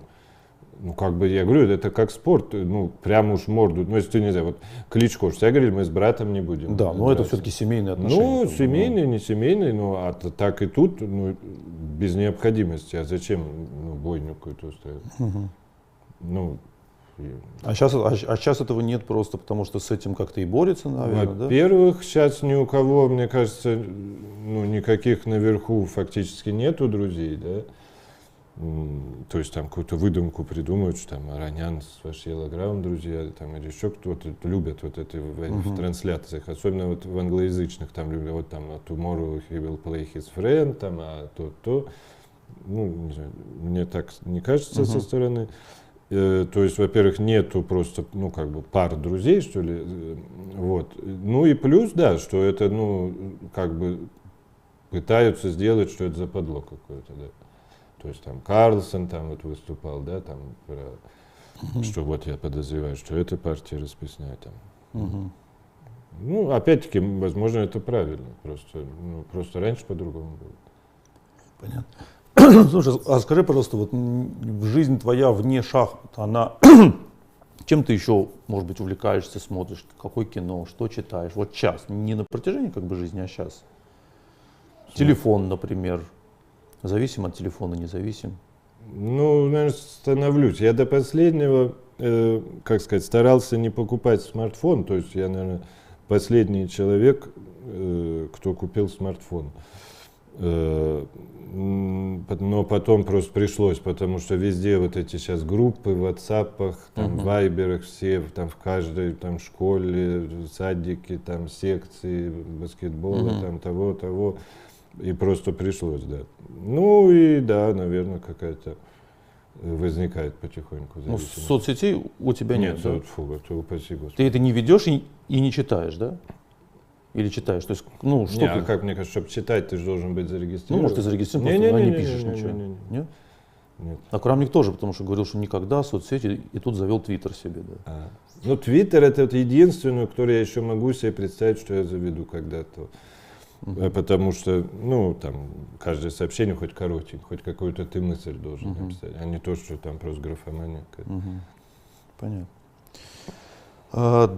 Я говорю, это как спорт, прям уж морду. Если ты, не знаю, Кличко, все говорили, мы с братом не будем. Да, но это все-таки семейные отношения. Семейные, не семейные, так и тут, без необходимости. А зачем, бойню какую-то устраивать? А сейчас этого нет просто потому, что с этим как-то и борется, наверное, да? Во-первых, сейчас ни у кого, мне кажется, никаких наверху фактически нету друзей, да? То есть там какую-то выдумку придумают, что там Аронян с Вашиела Граун друзья, или еще кто-то любят в трансляциях, особенно в англоязычных, там любят, Tomorrow he will play his friend, то. Не знаю, мне так не кажется со стороны. То есть, во-первых, нету просто, пар друзей, что ли, и плюс, да, что это, пытаются сделать, что это западло какое-то, да. То есть там Карлсон выступал, да, что я подозреваю, что эта партия расписная там. Опять-таки, возможно, это правильно, просто раньше по-другому было. Понятно. Слушай, а скажи, пожалуйста, жизнь твоя вне шахмат, она чем ты еще, может быть, увлекаешься, смотришь, какое кино, что читаешь? Вот сейчас, не на протяжении жизни, а сейчас. Телефон, например. Зависим от телефона, независим? Наверное, становлюсь. Я до последнего, старался не покупать смартфон. То есть я, наверное, последний человек, кто купил смартфон. но потом просто пришлось, потому что везде вот эти сейчас группы в WhatsApp, там, в Вайберах все, там в каждой там школе, садике, там секции баскетбола, там того, и просто пришлось, да. Ну и да, наверное, какая-то возникает потихоньку Ну, зависимость. соцсетей у тебя нет, да? вот, фу, это упаси Господи. Ты это не ведешь и не читаешь, да? Или читаешь? То есть, ну, что Не, ты? а как мне кажется, чтобы читать, ты же должен быть зарегистрирован. Ну, может, ты зарегистрирован, просто не пишешь ничего. Нет? Нет. А Крамник тоже, потому что говорил, что никогда соцсети, и тут завел Твиттер себе, да. Ну, Твиттер это вот единственную, которую я еще могу себе представить, что я заведу когда-то. Потому что, ну, там, каждое сообщение хоть коротенькое, хоть какую-то ты мысль должен написать, а не то, что там просто графомания. Понятно.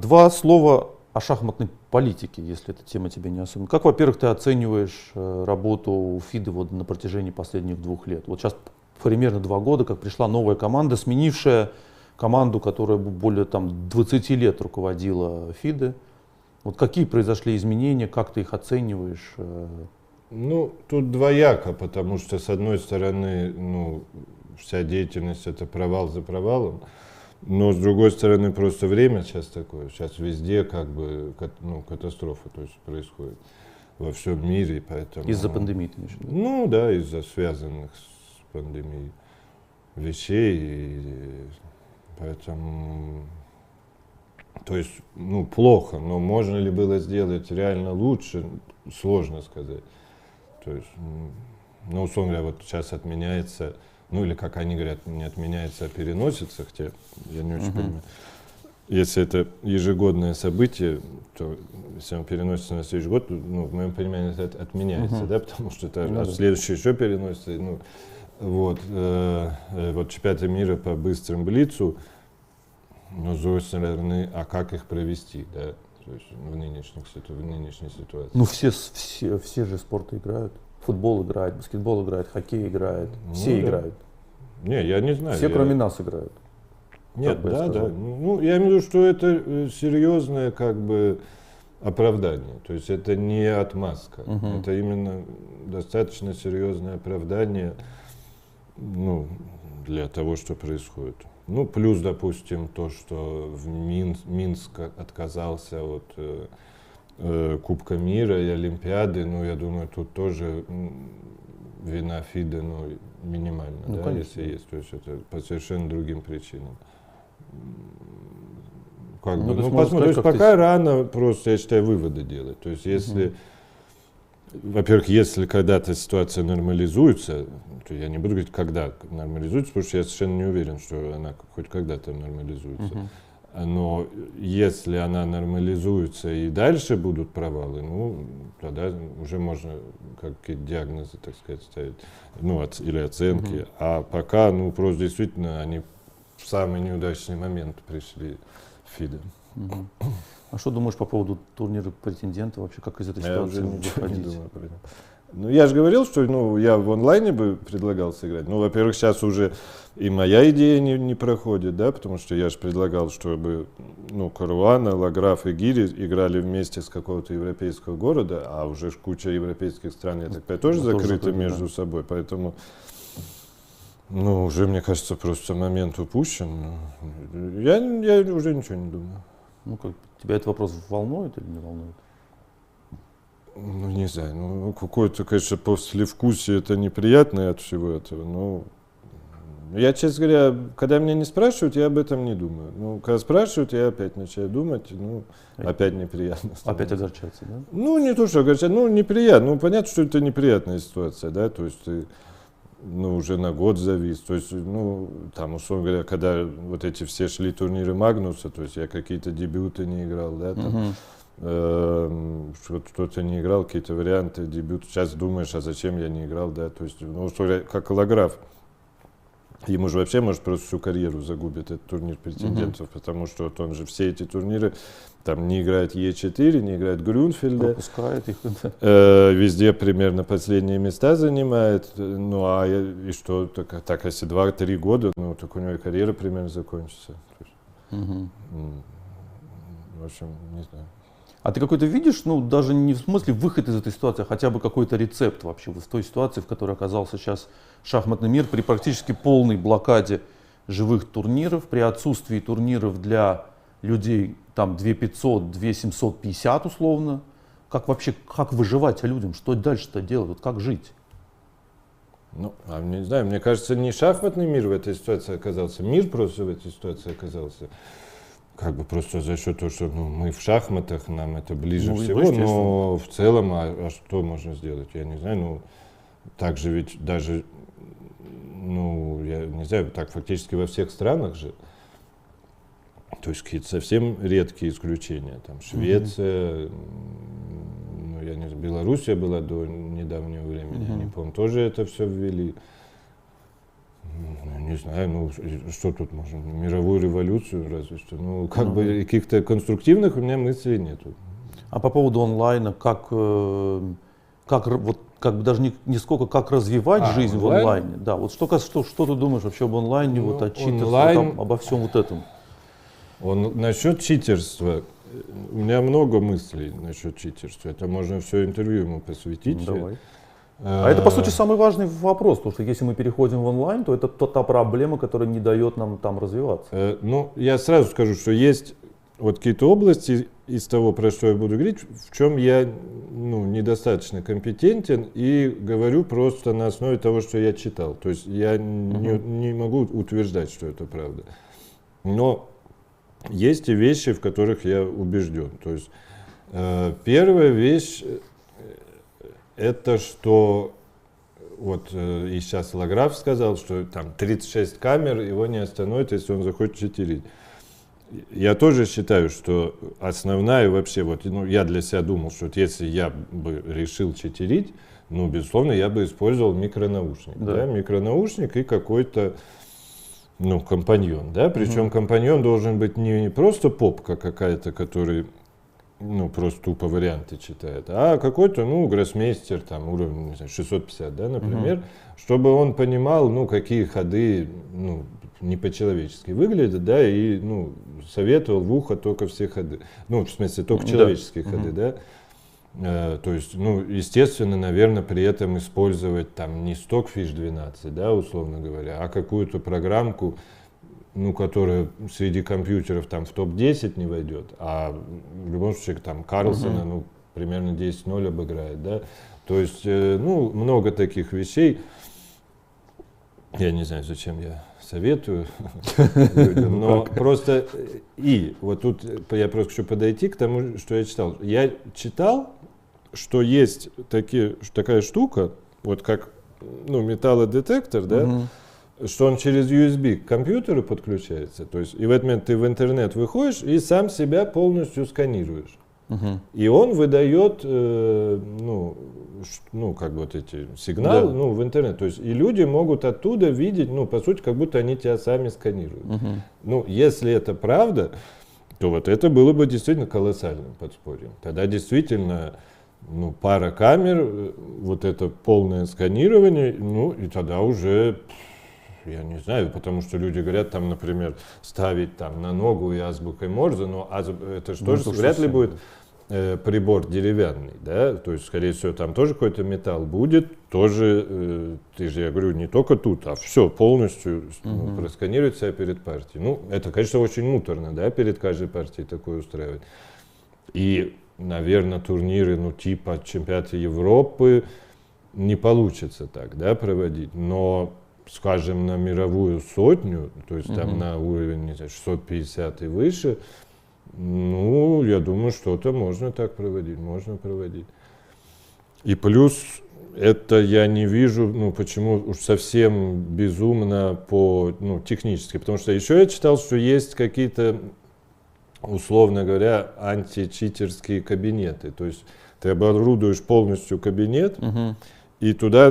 Два слова о шахматной политике, если эта тема тебе не особенно. Как, во-первых, ты оцениваешь работу ФИДы вот на протяжении последних 2 лет? Вот сейчас примерно 2 года, как пришла новая команда, сменившая команду, которая более там, 20 лет руководила ФИДы. Вот какие произошли изменения, как ты их оцениваешь? Ну, тут двояко, потому что, с одной стороны, ну, вся деятельность это провал за провалом, но с другой стороны, просто время сейчас такое, сейчас везде как бы ну, катастрофа то есть, происходит во всем мире, поэтому... Из-за пандемии, ты имеешь в виду? Ну да, из-за связанных с пандемией вещей, и поэтому... То есть, ну, плохо, но можно ли было сделать реально лучше, сложно сказать. То есть, ну, условно говоря, вот сейчас отменяется, ну, или, как они говорят, не отменяется, а переносится, хотя я не очень понимаю. Если это ежегодное событие, то если он переносится на следующий год, ну, в моем понимании это отменяется, да, потому что это следующий еще переносится, ну, вот, вот чемпионаты мира по быстрому блицу. Но, с другой стороны, а как их провести, да, то есть в нынешней ситуации? Ну, все же спорты играют. Футбол играет, баскетбол играет, хоккей играет. Все играют. Не, я не знаю. Все, кроме нас, играют. Нет, да. Ну, я имею в виду, что это серьезное, как бы, оправдание. То есть это не отмазка. Это именно достаточно серьезное оправдание, ну, для того, что происходит. Ну, плюс, допустим, то, что Минск отказался от Кубка мира и Олимпиады, ну, я думаю, тут тоже вина ФИДа, ну, минимальна, ну, да, конечно. если есть. То есть это по совершенно другим причинам. Как ну, бы, то есть, посмотрим. сказать, То есть пока рано просто, я считаю, выводы делать. То есть если, во-первых, если когда-то ситуация нормализуется, то я не буду говорить, когда нормализуется, потому что я совершенно не уверен, что она хоть когда-то нормализуется. Но если она нормализуется и дальше будут провалы, ну, тогда уже можно какие-то диагнозы, так сказать, ставить, ну, или оценки. А пока, ну, просто действительно они в самый неудачный момент пришли в ФИДе. А что думаешь по поводу турнира претендентов вообще, как из этой ситуации Я уже ничего не выходить? думаю про это. Ну, я же говорил, что ну, я в онлайне бы предлагал сыграть. Ну, во-первых, сейчас уже и моя идея не проходит, да, потому что я же предлагал, чтобы ну, Каруана, Лаграф и Гири играли вместе с какого-то европейского города, а уже куча европейских стран, я так понимаю, тоже закрыты между собой, поэтому ну, уже, мне кажется, просто момент упущен. Я уже ничего не думаю. Ну, как, тебя этот вопрос волнует или не волнует? Ну, не знаю, ну, какое-то, конечно, послевкусие это неприятное от всего этого, но я, честно говоря, когда меня не спрашивают, я об этом не думаю. Ну, когда спрашивают, я опять начинаю думать, ну, опять неприятно. Опять огорчаться, да? Ну, не то, что огорчаться, ну, неприятно. Ну, понятно, что это неприятная ситуация, да, то есть ты, ну, уже на год завис, то есть, ну, там, условно говоря, когда вот эти все шли турниры Магнуса, то есть я какие-то дебюты не играл, да, там, что-то не играл, какие-то варианты, дебют. Сейчас думаешь, а зачем я не играл, да, то есть, ну, как Лаграф, ему же вообще, может, просто всю карьеру загубит этот турнир претендентов, потому что вот он же все эти турниры, там, не играет Е4, не играет Грюнфельда, пропускает их. везде примерно последние места занимает, ну, а и что, так если 2-3 года, ну, так у него и карьера примерно закончится. В общем, не знаю. А ты какой-то видишь, ну даже не в смысле выход из этой ситуации, а хотя бы какой-то рецепт вообще в той ситуации, в которой оказался сейчас шахматный мир при практически полной блокаде живых турниров, при отсутствии турниров для людей там 2500, 2750 условно. Как вообще, как выживать людям? Что дальше-то делать? Вот как жить? Ну, не знаю, мне кажется, не шахматный мир в этой ситуации оказался, мир просто в этой ситуации оказался. Как бы просто за счет того, что мы в шахматах, нам это ближе всего, но в целом, а что можно сделать? Я не знаю, ну, так же ведь даже, ну, я не знаю, так фактически во всех странах же. То есть какие-то совсем редкие исключения, там Швеция, ну, я не знаю, Белоруссия была до недавнего времени, они, по-моему, тоже это все ввели. Не знаю, ну что тут можно, мировую революцию разве что, ну как бы каких-то конструктивных у меня мыслей нету. А по поводу онлайна, как вот как бы даже не сколько как развивать жизнь в онлайне, да, вот что ты думаешь вообще об онлайне, ну, вот о читерстве, обо всем вот этом? Насчет читерства, у меня много мыслей насчет читерства, это можно все интервью ему посвятить. Ну, давай. А это, по сути, самый важный вопрос, потому что если мы переходим в онлайн, то это та проблема, которая не дает нам там развиваться. Ну, я сразу скажу, что есть вот какие-то области из того, про что я буду говорить, в чем я недостаточно компетентен и говорю просто на основе того, что я читал. То есть я не могу утверждать, что это правда. Но есть и вещи, в которых я убежден. То есть первая вещь, это что, вот и сейчас Лаграф сказал, что там 36 камер его не остановит, если он захочет читерить. Я тоже считаю, что основная вообще, вот, я для себя думал, что вот если я бы решил читерить, безусловно, я бы использовал микронаушник. Да. Микронаушник и какой-то компаньон. Да? Причем компаньон должен быть не просто попка какая-то, который просто тупо варианты читает, а какой-то, гроссмейстер, там, уровень, не знаю, 650, да, например, чтобы он понимал, какие ходы, не по-человечески выглядят, да, и, советовал в ухо только все ходы. В смысле, только человеческие ходы, да. То есть, естественно, наверное, при этом использовать там не Stockfish 12, да, условно говоря, а какую-то программку, которая среди компьютеров там в топ-10 не войдет, а в любом случае там Карлсона, примерно 10-0 обыграет, да. То есть, много таких вещей. Я не знаю, зачем я советую людям, но просто и вот тут я просто хочу подойти к тому, что я читал. Я читал, что есть такая штука, вот как металлодетектор, да, что он через USB к компьютеру подключается, то есть и в этот момент ты в интернет выходишь и сам себя полностью сканируешь. И он выдает, как бы вот эти сигналы, в интернет. То есть и люди могут оттуда видеть, по сути, как будто они тебя сами сканируют. Если это правда, то вот это было бы действительно колоссальным подспорьем. Тогда действительно, пара камер, вот это полное сканирование, и тогда уже, я не знаю, потому что люди говорят, там, например, ставить там на ногу и азбукой Морзе, но это же тоже вряд ли будет прибор деревянный, да, то есть, скорее всего, там тоже какой-то металл будет, тоже, я говорю, не только тут, а все полностью просканирует себя перед партией. Это, конечно, очень муторно, да, перед каждой партией такое устраивать. И, наверное, турниры, типа чемпионата Европы не получится так, да, проводить, но, скажем, на мировую сотню, то есть там на уровень, не знаю, 650 и выше, я думаю, что-то можно так проводить, можно проводить. И плюс это я не вижу, почему уж совсем безумно технически, потому что еще я читал, что есть какие-то, условно говоря, античитерские кабинеты, то есть ты оборудуешь полностью кабинет, и туда,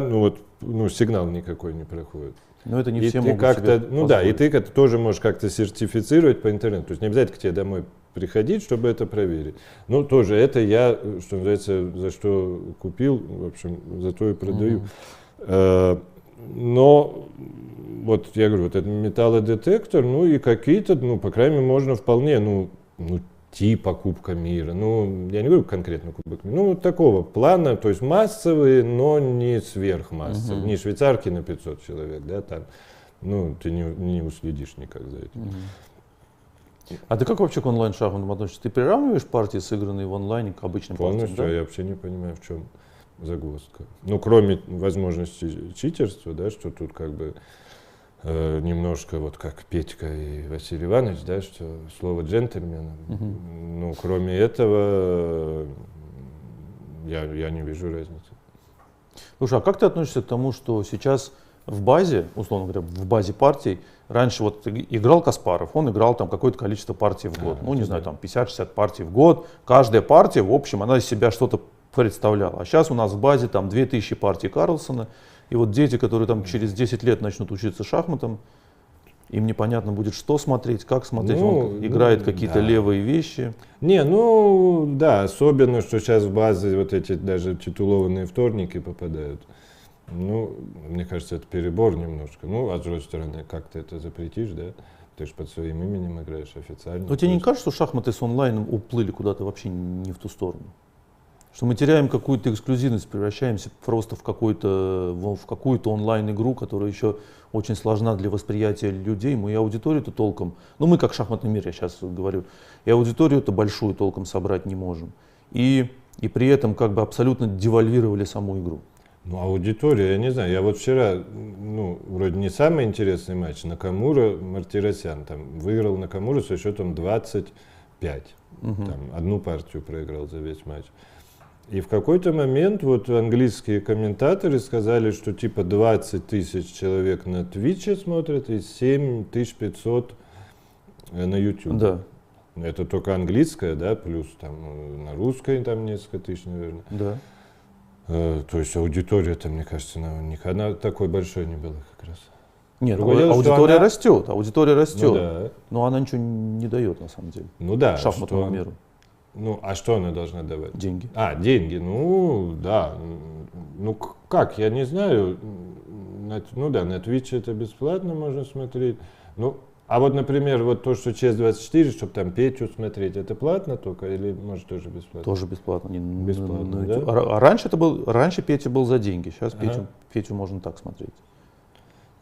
сигнал никакой не проходит. Но это не и все ты могут как-то, себе и ты это тоже можешь как-то сертифицировать по интернету. То есть не обязательно к тебе домой приходить, чтобы это проверить. Тоже это я, что называется, за что купил, в общем, за то и продаю. Но вот я говорю, вот этот металлодетектор, и какие-то, по крайней мере, можно вполне, типа Кубка мира. Ну, я не говорю конкретно Кубок мира, ну, такого плана, то есть массовые, но не сверхмассовые, не швейцарки на 500 человек, да, там, ну, ты не уследишь никак за этим. А ты как вообще к онлайн-шахматам относишься? Ты приравниваешь партии, сыгранные в онлайне, к обычным Полностью, партиям? Да? я вообще не понимаю, в чем загвоздка. Ну, кроме возможности читерства, да, что тут как бы немножко вот как Петька и Василий Иванович, да, что слово джентльмена. Ну, кроме этого, я не вижу разницы. Слушай, а как ты относишься к тому, что сейчас в базе, условно говоря, в базе партий, раньше вот играл Каспаров, он играл там какое-то количество партий в год, ну не знаю, там 50-60 партий в год, каждая партия, в общем, она из себя что-то представляла. А сейчас у нас в базе там 2000 партий Карлсона, и вот дети, которые там через 10 лет начнут учиться шахматам, им непонятно будет, что смотреть, как смотреть, Ну, он играет какие-то да. левые вещи. Не, ну да, особенно, что сейчас в базе вот эти даже титулованные вторники попадают. Ну, мне кажется, это перебор немножко. Ну, а с другой стороны, как ты это запретишь, да? Ты же под своим именем играешь официально. Но тебе не кажется, что шахматы с онлайном уплыли куда-то вообще не в ту сторону? Что мы теряем какую-то эксклюзивность, превращаемся просто в какую-то онлайн-игру, которая еще очень сложна для восприятия людей. Мы и аудиторию-то толком, ну мы как шахматный мир, я сейчас говорю, и аудиторию-то большую толком собрать не можем. И при этом как бы абсолютно девальвировали саму игру. Ну, аудитория, я не знаю, я вот вчера, ну, вроде не самый интересный матч, Накамура, Мартиросян, там, выиграл Накамура со счетом 25, там, одну партию проиграл за весь матч. И в какой-то момент вот английские комментаторы сказали, что типа 20 тысяч человек на Твиче смотрят и 7500 на YouTube. Да. Это только английская, да, плюс там на русской там несколько тысяч, наверное. Да. То есть аудитория-то, мне кажется, никогда такой большой не была как раз. Нет, Другое дело, что аудитория она- растет, аудитория растет, Ну да, но она ничего не дает на самом деле ну да. шахматному что- миру. Ну, а что она должна давать? Деньги. А, деньги, ну, да. Ну, как, я не знаю. Ну да, на Twitch это бесплатно можно смотреть. Ну, а вот, например, вот то, что ЧС-24, чтобы там Петю смотреть, это платно только или, может, тоже бесплатно? Тоже бесплатно. Бесплатно, да? Раньше Петя был за деньги, сейчас Ага. Петю можно так смотреть.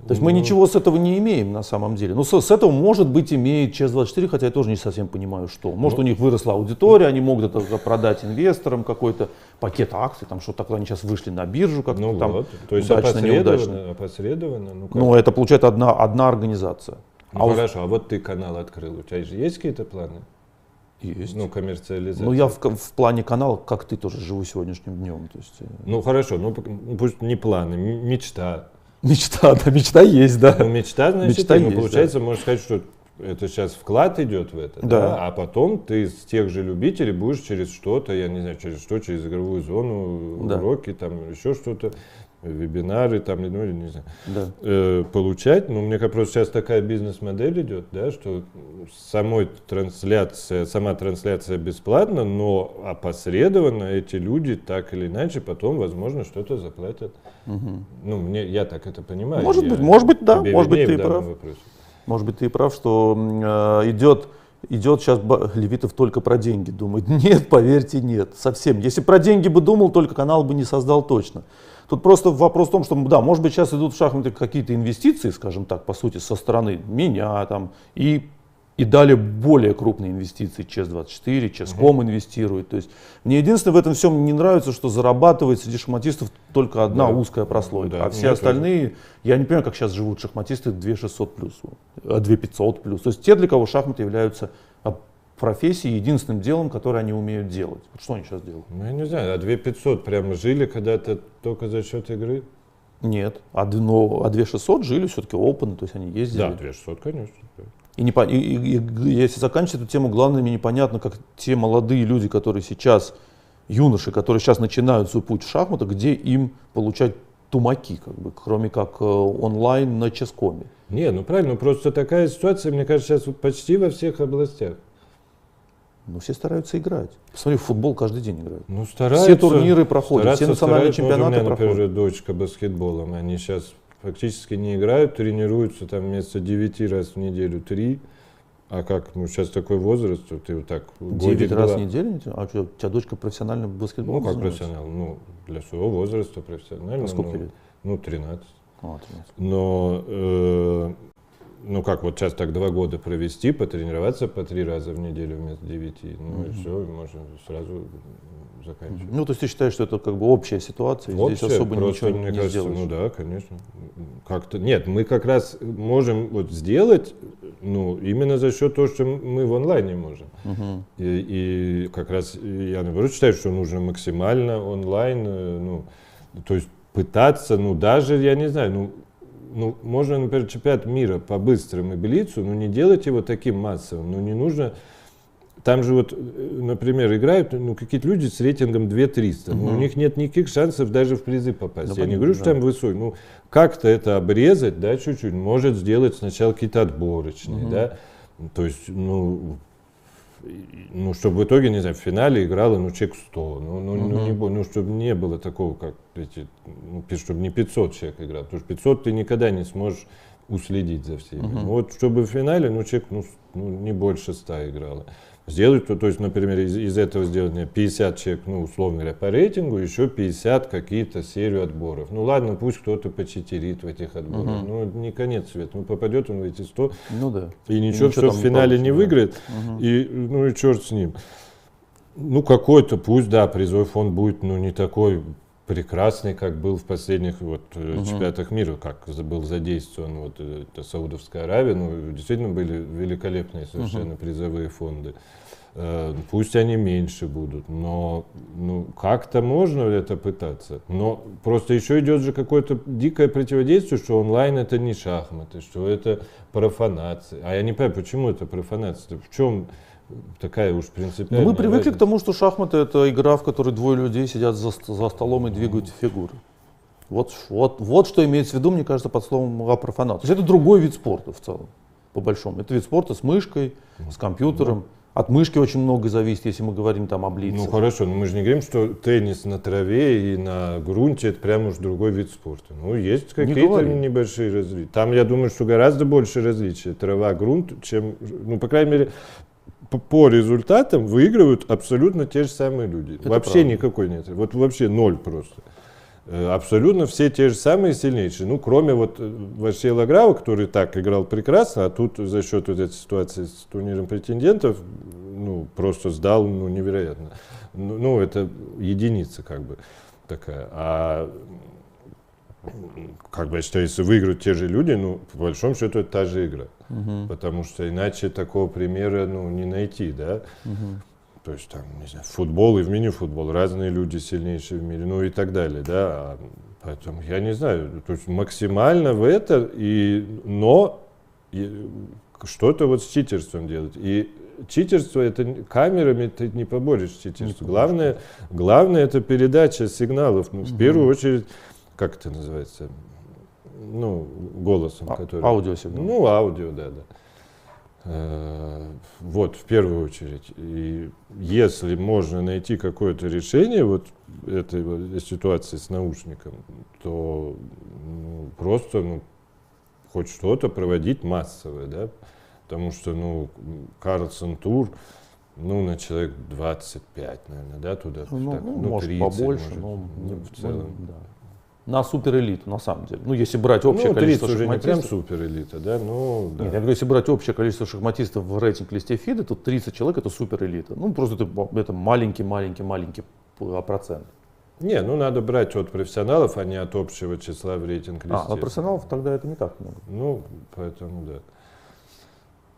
То есть мы ничего с этого не имеем на самом деле. Ну, с этого, может быть, имеет ЧС-24, хотя я тоже не совсем понимаю, что. Может, у них выросла аудитория, они могут это продать инвесторам, какой-то пакет акций, там что-то такое, они сейчас вышли на биржу как-то Ну там, вот, то есть удачно, неудачно. опосредованно, ну как? Ну, это получается одна организация. Ну, хорошо, а вот ты канал открыл, у тебя же есть какие-то планы? Есть. Ну, коммерциализация. Ну, я в плане канала, как ты, тоже живу сегодняшним днем. То есть, Ну, хорошо, ну, пусть не планы, мечта. мечта есть, да. Ну, мечта, значит, Мечта ну, есть, получается, можно сказать, что это сейчас вклад идет в это, Да. а потом ты с тех же любителей будешь через что-то, я не знаю, через что, через игровую зону, Да. уроки, там, еще что-то, вебинары, там, ну, я не знаю, Да. получать. Ну, мне кажется, просто сейчас такая бизнес-модель идет, да, что сама трансляция бесплатна, но опосредованно эти люди так или иначе потом, возможно, что-то заплатят. Ну, я так это понимаю. Может Я- быть, да, тебе может быть, виднее ты в данном прав. вопросе. Может быть, ты и прав, что идет сейчас Левитов только про деньги думает. Нет, поверьте, нет, совсем. Если про деньги бы думал, только канал бы не создал точно. Тут просто вопрос в том, что, да, может быть, сейчас идут в шахматы какие-то инвестиции, скажем так, по сути, со стороны меня там, и дали более крупные инвестиции, ЧС-24, ЧСКом инвестирует. То есть мне единственное в этом всем не нравится, что зарабатывает среди шахматистов только одна Да. узкая прослойка, Да, а все мне остальные, я не понимаю, как сейчас живут шахматисты 2600 плюс, 2500 плюс. То есть те, для кого шахматы являются профессией, единственным делом, которое они умеют делать. Вот что они сейчас делают? Ну, я не знаю, а 2500 прямо жили когда-то только за счет игры? Нет, а 2600 жили все-таки open, то есть они ездили. Да, 2600, конечно. И если заканчивать эту тему, главное, мне непонятно, как те молодые люди, которые сейчас, юноши, которые сейчас начинают свой путь в шахматах, где им получать тумаки, как бы, кроме как онлайн на ческоме. Не, ну правильно, просто такая ситуация, мне кажется, сейчас почти во всех областях. Ну, все стараются играть. Посмотри, в футбол каждый день играют. Ну, стараются. Все турниры проходят, все национальные чемпионаты у меня, проходят. например, дочка баскетболом, они сейчас фактически не играют, тренируются там вместо 9 раз в неделю 3. А как, ну сейчас такой возраст, что ты вот так 9 раз в была. неделю? А что, у тебя дочка профессионально баскетболом Ну, как занимается? профессионал, ну, для своего возраста профессионально. А сколько ну, лет? Ну, 13. А, 13. Но, ну как, вот сейчас так 2 года провести, потренироваться по 3 раза в неделю вместо 9, ну и все, можно сразу заканчивать. Ну, то есть ты считаешь, что это как бы общая ситуация, и здесь Общее, особо просто, ничего мне не кажется, сделаешь? ну да, конечно. Как-то, нет, мы как раз можем вот сделать, ну, именно за счет того, что мы в онлайне можем. Мгм. И как раз я, наоборот, считаю, что нужно максимально онлайн, ну, то есть пытаться, ну, даже, я не знаю, ну, можно, например, чемпионат мира по быстрому Белицу, но не делать его таким массовым, ну, не нужно. Там же вот, например, играют ну, какие-то люди с рейтингом 2300. Ну, у них нет никаких шансов даже в призы попасть. Да, Я не понятно, говорю, что да. там высокий. Ну, как-то это обрезать, да, чуть-чуть. Может сделать сначала какие-то отборочные, да. То есть, ну, чтобы в итоге, не знаю, в финале играло, ну, человек 100. Ну, чтобы не было такого, как эти, ну, чтобы не 500 человек играл. Потому что 500 ты никогда не сможешь уследить за всеми. Ну, вот, чтобы в финале, ну, человек, ну, не больше 100 играло. Сделать, то есть, например, из этого сделать 50 человек, ну, условно говоря, по рейтингу, еще 50 какие-то серию отборов. Ну ладно, пусть кто-то почитерит в этих отборах. Ну, не конец света. Ну, попадет он в эти 100. Ну да. И ничего, что там в не финале получится, не да. выиграет. И, ну и черт с ним. Ну, какой-то, пусть, да, призовой фонд будет, ну, не такой прекрасный, как был в последних вот, чемпионатах мира, как был задействован вот, это Саудовская Аравия. Ну, действительно были великолепные совершенно призовые фонды. Пусть они меньше будут, но ну, как-то можно это пытаться. Но просто еще идет же какое-то дикое противодействие, что онлайн это не шахматы, что это профанация. А я не понимаю, почему это профанация? В чем такая уж принципиальная Ну, мы привыкли разница? к тому, что шахматы — это игра, в которой двое людей сидят за столом и двигают фигуры. Вот что имеется в виду, мне кажется, под словом профанация. То есть это другой вид спорта в целом, по большому. Это вид спорта с мышкой, с компьютером. От мышки очень многое зависит, если мы говорим там о блице. Ну хорошо, но мы же не говорим, что теннис на траве и на грунте это прям уж другой вид спорта. Ну, есть какие-то небольшие различия. Там, я думаю, что гораздо больше различий. Трава, грунт, чем, ну, по крайней мере, по результатам выигрывают абсолютно те же самые люди. Это вообще правда. никакой нет. Вот вообще ноль просто. Абсолютно все те же самые сильнейшие. Ну, кроме вот Василия Лаграва, который так играл прекрасно, а тут за счет вот этой ситуации с турниром претендентов, ну, просто сдал, ну, невероятно. Ну, это единица как бы такая. А как бы я считаю, если выиграют те же люди, ну, по большому счету это та же игра. Потому что иначе такого примера, ну, не найти, да. То есть там, не знаю, футбол и в мини-футбол, разные люди сильнейшие в мире, ну и так далее, да. Поэтому я не знаю, то есть максимально в это, но что-то вот с читерством делать. И читерство, это камерами ты не поборешь читерство. Главное это передача сигналов, ну, в первую очередь, как это называется, ну, голосом, который... Аудиосигнал. Ну, аудио, да. Вот, в первую очередь. И если можно найти какое-то решение вот этой вот ситуации с наушником, то ну, просто ну, хоть что-то проводить массовое, да, потому что, ну, Карлсон тур, ну, на человек 25, наверное, да, туда, Ну, так, может 30, побольше, может, но в целом. да. На суперэлиту, на самом деле. Ну, если брать общее Ну, 30 количество уже не прям шахматистов. суперэлита, да, ну, да. Нет, я говорю, если брать общее количество шахматистов в рейтинг-листе ФИДа, то 30 человек — это суперэлита. Ну, просто это маленький процент. Не, ну надо брать от профессионалов, а не от общего числа в рейтинг-листе. А профессионалов тогда это не так много. Ну, поэтому да.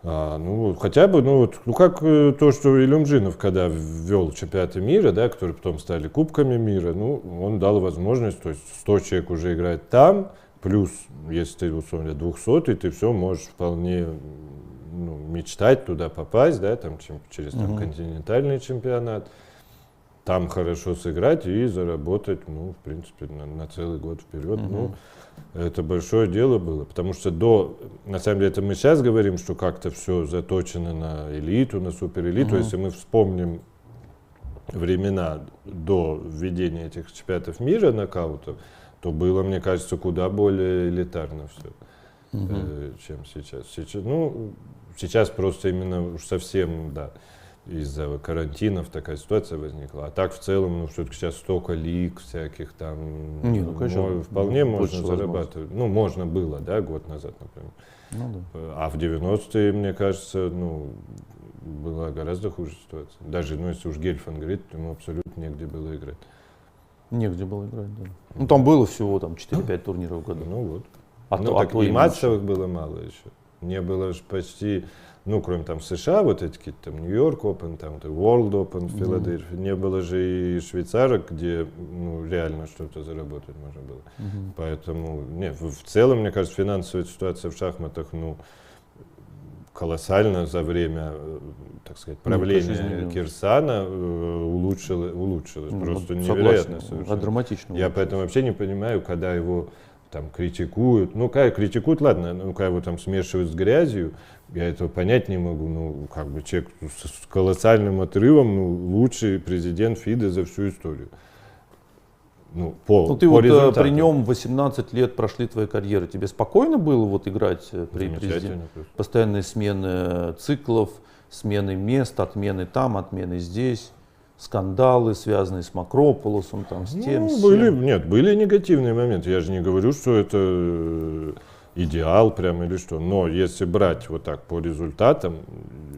Ну, хотя бы, ну, вот, ну, как то, что Илюмжинов, когда ввел чемпионаты мира, да, которые потом стали кубками мира, ну, он дал возможность, то есть 100 человек уже играет там, плюс, если ты, условно, 200, ты все можешь вполне ну, мечтать туда попасть, да, там, через там, континентальный чемпионат, там хорошо сыграть и заработать, ну, в принципе, на целый год вперед. Ну, это большое дело было, потому что на самом деле, это мы сейчас говорим, что как-то все заточено на элиту, на суперэлиту. Если мы вспомним времена до введения этих чемпионатов мира нокаутов, то было, мне кажется, куда более элитарно все, чем сейчас. Ну, сейчас просто именно уж совсем, да, из-за карантинов такая ситуация возникла. А так в целом, ну, все-таки сейчас столько лиг всяких там. Не, ну, конечно, вполне больше можно зарабатывать. Ну, можно было, да, год назад, например. Ну, да. А в 90-е, мне кажется, ну, была гораздо хуже ситуация. Даже, ну, если уж Гельфанд говорит, то ему абсолютно негде было играть. Негде было играть, да. Ну, там было всего там 4-5 турниров в году. Ну вот. А Ну, то, так то и и массовых было мало еще. Не было же почти, ну, кроме там США, вот эти какие-то там Нью-Йорк Open, там World Open в Филадельфии, не было же и швейцарок, где, ну, реально что-то заработать можно было. Поэтому, не, в целом, мне кажется, финансовая ситуация в шахматах, ну, колоссально за время, так сказать, правления изменилось. Кирсана улучшилось. Ну, Просто вот невероятно согласен, совершенно. драматично. Я поэтому вообще не понимаю, когда его там критикуют. Ну, когда критикуют, ладно, ну, когда его там смешивают с грязью, я этого понять не могу. Ну, как бы человек с колоссальным отрывом, ну, лучший президент ФИДE за всю историю. Ну, Ну, ты по вот результатам. при нем 18 лет прошли твоей карьеры. Тебе спокойно было вот играть при президенте? Замечательно просто. Постоянные смены циклов, смены мест, отмены там, отмены здесь, скандалы, связанные с Макрополосом, там, с тем, с сем. Нет, были негативные моменты. Я же не говорю, что это идеал прям или что. Но если брать вот так по результатам,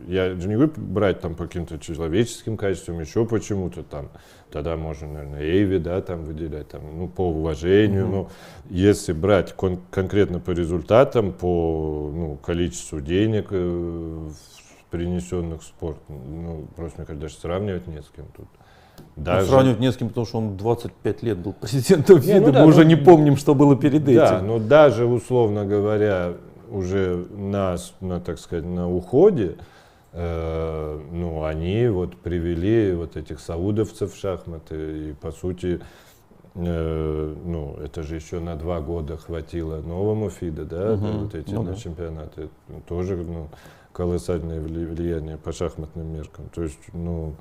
я же не говорю брать там по каким-то человеческим качествам, еще почему-то там. Тогда можно, наверное, Эйви, да, там выделять, там, ну, по уважению. Но если брать конкретно по результатам, по, ну, количеству денег, принесенных в спорт, ну, просто, мне кажется, даже сравнивать не с кем тут. Ну, сравнивать не с кем, потому что он 25 лет был президентом Не, ФИДE, ну да, мы уже ну, не помним, что было перед Да, этим. но даже, условно говоря, уже так сказать, на уходе, ну, они вот привели вот этих саудовцев в шахматы, и, по сути, ну, это же еще на 2 года хватило новому ФИДе, да, вот эти ну да. чемпионаты, это тоже, ну, колоссальное влияние по шахматным меркам. То есть, ну,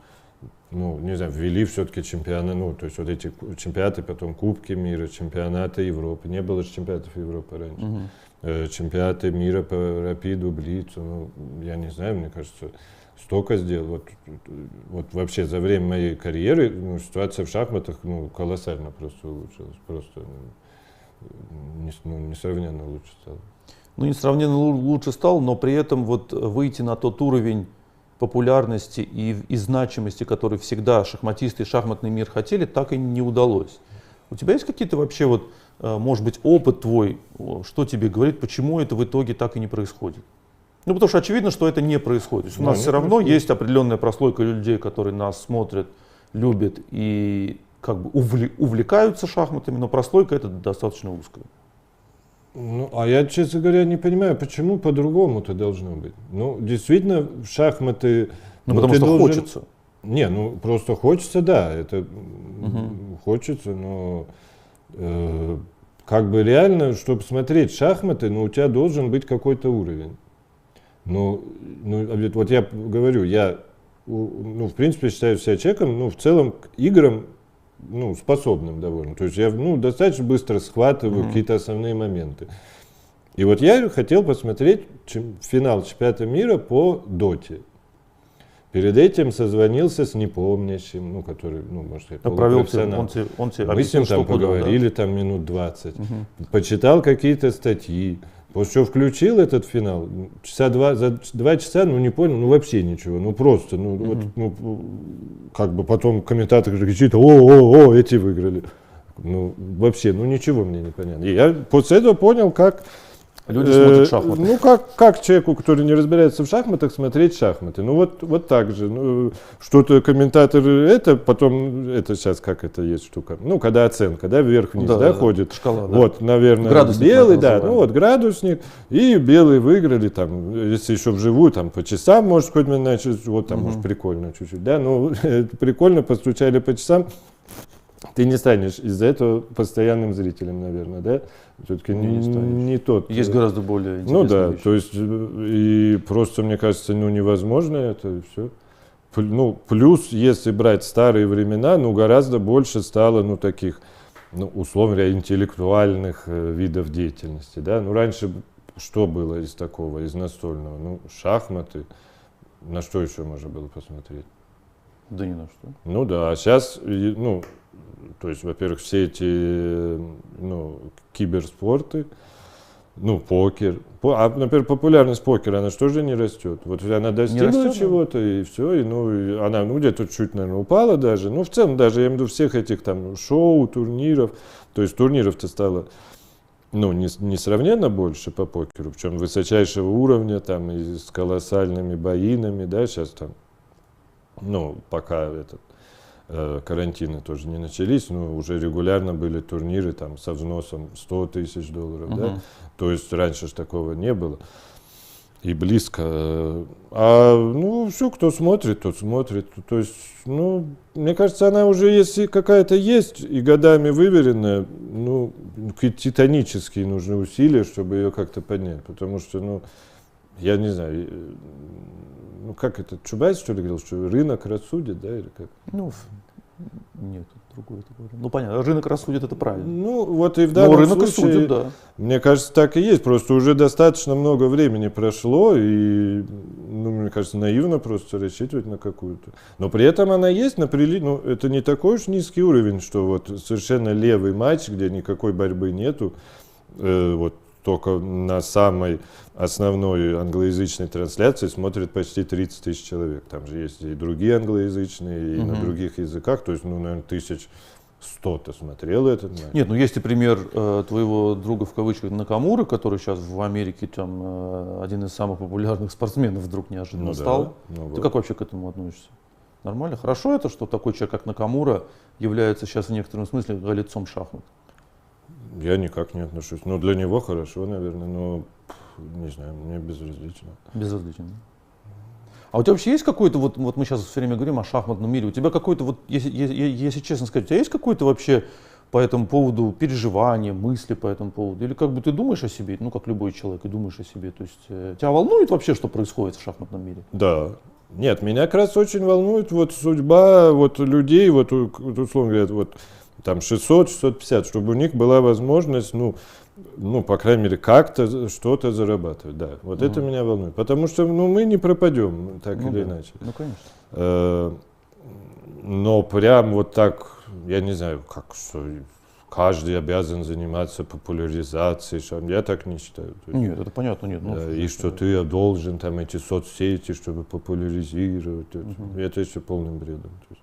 не знаю, ввели все-таки чемпионы, ну, то есть вот эти чемпионаты, потом Кубки мира, чемпионаты Европы. Не было же чемпионатов Европы раньше. Чемпионаты мира по рапиду, блицу, ну, я не знаю, мне кажется, столько сделал. Вот вообще за время моей карьеры, ну, ситуация в шахматах, ну, колоссально просто улучшилась. Просто несравненно лучше стало. Ну, несравненно лучше стал, но при этом вот выйти на тот уровень популярности и значимости, который всегда шахматисты и шахматный мир хотели, так и не удалось. У тебя есть какие-то вообще, вот, может быть, опыт твой, что тебе говорит, почему это в итоге так и не происходит? Ну, потому что очевидно, что это не происходит. То есть у нас все равно есть определенная прослойка людей, которые нас смотрят, любят и как бы увлекаются шахматами, но прослойка эта достаточно узкая. Ну, а я, честно говоря, не понимаю, почему по-другому-то должно быть. Ну, действительно, шахматы... Ну, потому что хочется. Не, ну, просто хочется, да, это хочется, но как бы реально, чтобы смотреть шахматы, ну, у тебя должен быть какой-то уровень. Ну, вот я говорю, я, ну, в принципе, считаю себя человеком, ну, в целом, к играм, ну, способным довольно. То есть я, ну, достаточно быстро схватываю какие-то основные моменты. И вот я хотел посмотреть финал чемпионата мира по доте. Перед этим созвонился с непомнящим, ну, который, ну, может сказать, полупрофессионал. Он тебе Мы с ним там поговорили там минут 20, почитал какие-то статьи. После чего включил этот финал, за 2 часа, ну, не понял, ну, вообще ничего, ну, просто, ну, вот, ну, как бы потом комментатор кричит, о, эти выиграли. Ну, вообще, ну, ничего мне не понятно. И я после этого понял, как... Люди смотрят шахматы. Ну, как человеку, который не разбирается в шахматах, смотреть шахматы. Ну, вот так же. Ну, что-то комментатор потом, это сейчас как это есть штука. Ну, когда оценка, да, вверх-вниз, да, ходит. Шкала, да. Вот, наверное, градусник, белый, да, ну, вот градусник. И белые выиграли, там, если еще вживую, там, по часам, может, хоть начать, вот там, может, прикольно чуть-чуть, да, ну, прикольно, постучали по часам. Ты не станешь из-за этого постоянным зрителем, наверное, да? Все-таки не тот. Есть гораздо более интересные Ну да, вещи. то есть и просто, мне кажется, ну невозможно это, и все. Ну, плюс, если брать старые времена, ну гораздо больше стало, ну, таких, ну, условно говоря, интеллектуальных видов деятельности, да. Ну, раньше что было из такого, из настольного? Ну, шахматы. На что еще можно было посмотреть? Да ни на что. Ну да, а сейчас, ну, то есть, во-первых, все эти, ну, киберспорты, ну, покер. Например, популярность покера, она что же не растет? Вот она достигла растет, чего-то, и все, и, ну, и она, ну, где-то чуть, наверное, упала даже. Ну, в целом, даже, я имею в виду, всех этих там шоу, турниров, то есть турниров-то стало, ну, несравненно больше по покеру, причем высочайшего уровня, там, и с колоссальными боинами, да, сейчас там, ну, пока карантины тоже не начались, но уже регулярно были турниры там со взносом $100 000, да, то есть раньше ж такого не было и близко. Ну, все, кто смотрит, тот смотрит, то есть, ну, мне кажется, она уже, если какая-то есть и годами выверенная, ну, титанические нужны усилия, чтобы ее как-то поднять, потому что, ну, я не знаю, ну, как это, Чубайс, что ли, говорил, что рынок рассудит, да, или как? Ну, нет, другое такое. Ну, понятно, рынок рассудит, это правильно. Ну, вот и в данном рынок случае, и судит, да. Мне кажется, так и есть, просто уже достаточно много времени прошло, и, ну, мне кажется, наивно просто рассчитывать на какую-то. Но при этом она есть на ну, это не такой уж низкий уровень, что вот совершенно левый матч, где никакой борьбы нету, вот только на самой основной англоязычной трансляции смотрит почти 30 000 человек. Там же есть и другие англоязычные, и на других языках. То есть, ну, наверное, 1100-то смотрел этот матч. Нет, ну есть и пример твоего друга в кавычках Накамуры, который сейчас в Америке там один из самых популярных спортсменов вдруг неожиданно Ну, стал. да, ну, Ты вот. как вообще к этому относишься? Нормально? Хорошо это, что такой человек, как Накамура, является сейчас в некотором смысле голецом шахмат? Я никак не отношусь. Ну, для него хорошо, наверное, но, не знаю, мне безразлично. Безразлично. А у тебя вообще есть какой-то, вот мы сейчас все время говорим о шахматном мире, у тебя какой-то, вот, если честно сказать, у тебя есть какой-то вообще по этому поводу переживания, мысли по этому поводу? Или как бы ты думаешь о себе, ну, как любой человек, и думаешь о себе? То есть тебя волнует вообще, что происходит в шахматном мире? Да. Нет, меня как раз очень волнует вот судьба вот людей, вот условно говоря, вот там 600-650, чтобы у них была возможность, ну, по крайней мере, как-то что-то зарабатывать. Да, вот это меня волнует. Потому что, ну, мы не пропадем, так Ну, или да. иначе. Ну, конечно. Но прям вот так, я не знаю, как что каждый обязан заниматься популяризацией. Я так не считаю. То есть, Нет, это понятно, нет. Ну, и что ты должен там эти соцсети, чтобы популяризировать. Это еще полным бредом. То есть,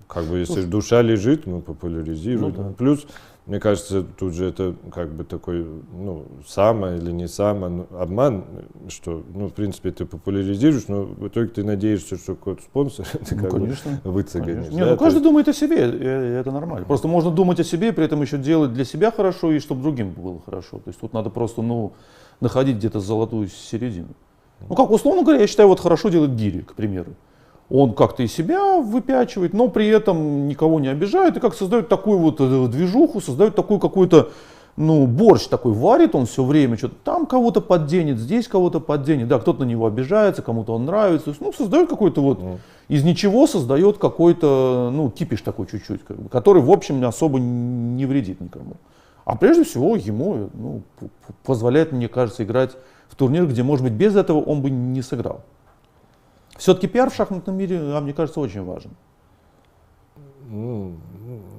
как бы если душа лежит, мы популяризируем. Ну, да. Плюс, мне кажется, тут же это как бы такой, ну, само или не само, ну, обман, что, ну, в принципе, ты популяризируешь, но в итоге ты надеешься, что какой-то спонсор ты Ну, как бы конечно. выцеганишь. Не, да, ну то каждый есть, думает о себе, и это нормально. Просто можно думать о себе и при этом еще делать для себя хорошо, и чтобы другим было хорошо. То есть тут надо просто, ну, находить где-то золотую середину. Ну, как условно говоря, я считаю, вот хорошо делает Гири, к примеру. Он как-то и себя выпячивает, но при этом никого не обижает, и как создает такую вот движуху, создает такую какую-то, ну, борщ такой варит он все время, что-то там кого-то подденет, здесь кого-то подденет, да, кто-то на него обижается, кому-то он нравится, то есть, ну, создает какой-то вот, из ничего создает какой-то, ну, кипиш такой чуть-чуть, как бы, который, в общем, особо не вредит никому. А прежде всего ему, ну, позволяет, мне кажется, играть в турнир, где, может быть, без этого он бы не сыграл. Все-таки пиар в шахматном мире, мне кажется, очень важен. ну,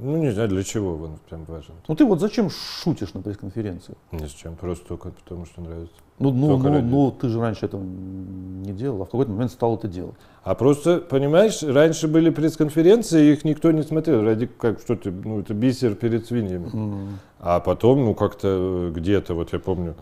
не знаю, для чего он прям важен. Ну ты вот зачем шутишь на пресс-конференции? Ни с чем, просто только потому, что нравится. Ну, ты же раньше этого не делал, а в какой-то момент стал это делать. А просто, понимаешь, раньше были пресс-конференции, их никто не смотрел, ради как что ты, ну, это бисер перед свиньями. А потом, ну, как-то где-то, вот я помню,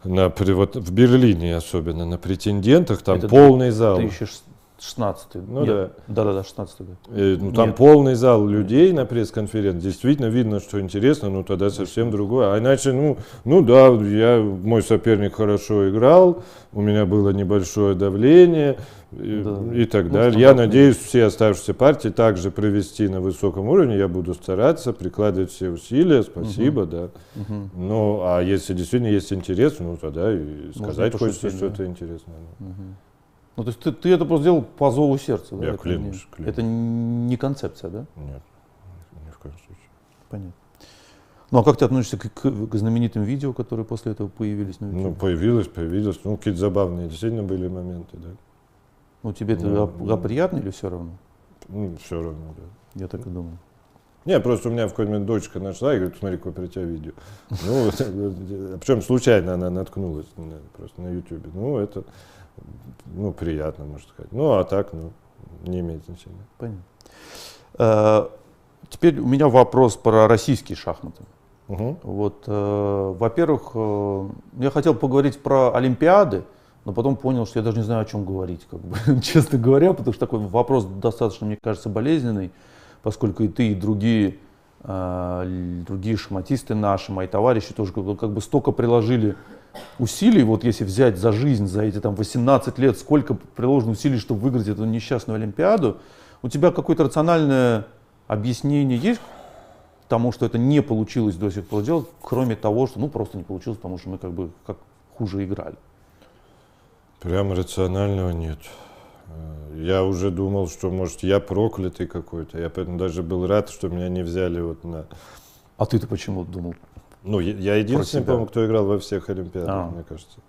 вот в Берлине особенно, на претендентах, там Это полный зал. 2016. Ну да. Да, 16 год. Ну, там Нет. полный зал людей на пресс-конференции. Действительно видно, что интересно, но тогда совсем другое. А иначе, ну да, мой соперник хорошо играл, у меня было небольшое давление и так далее. Я надеюсь, все оставшиеся партии также провести на высоком уровне. Я буду стараться, прикладывать все усилия. Спасибо, да. Ну, а если действительно есть интерес, ну тогда и сказать хочется что-то интересное. Ну, то есть ты это просто сделал по зову сердца, да? Я Это клянусь. Это не концепция, да? Нет, ни в коем случае. Понятно. Ну а как ты относишься к знаменитым видео, которые после этого появились на YouTube? Ну, появилось. Ну, какие-то забавные действительно были моменты, да. Ну тебе это приятно или все равно? Ну, все равно, да. Я так и думал. Не, просто у меня в какой-то момент дочка нашла и говорит, смотри, какое про тебя видео. Ну, причем случайно она наткнулась просто на YouTube. Ну, это, ну, приятно, можно сказать. Ну, а так, ну, не имеет значения. Понятно. Теперь у меня вопрос про российские шахматы. Угу. Вот, во-первых, я хотел поговорить про Олимпиады, но потом понял, что я даже не знаю, о чем говорить, как бы, честно говоря, потому что такой вопрос достаточно, мне кажется, болезненный, поскольку и ты, и другие шахматисты наши, мои товарищи тоже как бы столько приложили усилий, вот если взять за жизнь, за эти там 18 лет, сколько приложено усилий, чтобы выиграть эту несчастную Олимпиаду, у тебя какое-то рациональное объяснение есть тому, что это не получилось до сих пор сделать, кроме того, что ну просто не получилось, потому что мы как бы как хуже играли? Прямо рационального нет. Я уже думал, что, может, я проклятый какой-то. Я поэтому даже был рад, что меня не взяли вот на... А ты-то почему думал? Ну, я единственный, по-моему, кто играл во всех Олимпиадах, мне кажется.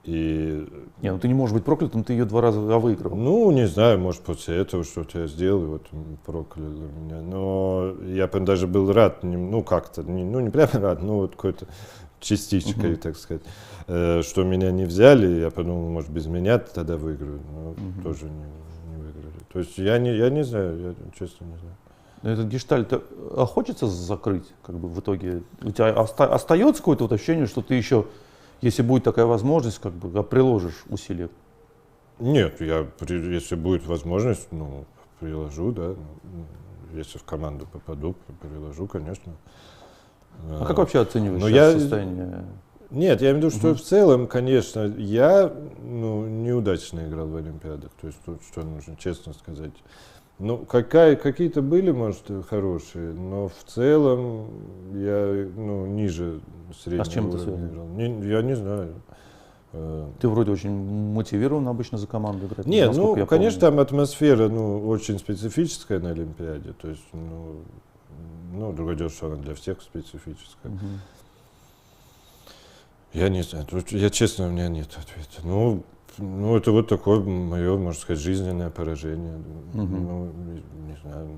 И... Не, ну ты не можешь быть проклятым, ты ее 2 раза выиграл. Ну, не знаю, может, после этого что-то я сделал, и вот прокляли меня. Но я даже был рад, ну, как-то, ну, не прямо рад, но вот какой-то частичкой, так сказать, что меня не взяли. Я подумал, может, без меня тогда выиграю, но тоже не выиграли. То есть я не знаю, я честно не знаю. Этот гештальт хочется закрыть, как бы в итоге? У тебя остается какое-то вот ощущение, что ты еще, если будет такая возможность, как бы приложишь усилия? Нет, если будет возможность, ну, приложу, да. Если в команду попаду, приложу, конечно. А как вообще оцениваешь состояние? Нет, я имею в виду, что в целом, конечно, я неудачно играл в Олимпиадах. То есть тут что нужно честно сказать. Ну, какие-то были, может, хорошие, но в целом я ниже среднего с чем это уровня играл. Я не знаю. Ты вроде очень мотивирован обычно за команду играть. Нет, ну, конечно, там атмосфера, очень специфическая на Олимпиаде. То есть, другое дело, что она для всех специфическая. Я не знаю, честно, у меня нет ответа. Ну, это вот такое мое, можно сказать, жизненное поражение. Ну, не знаю,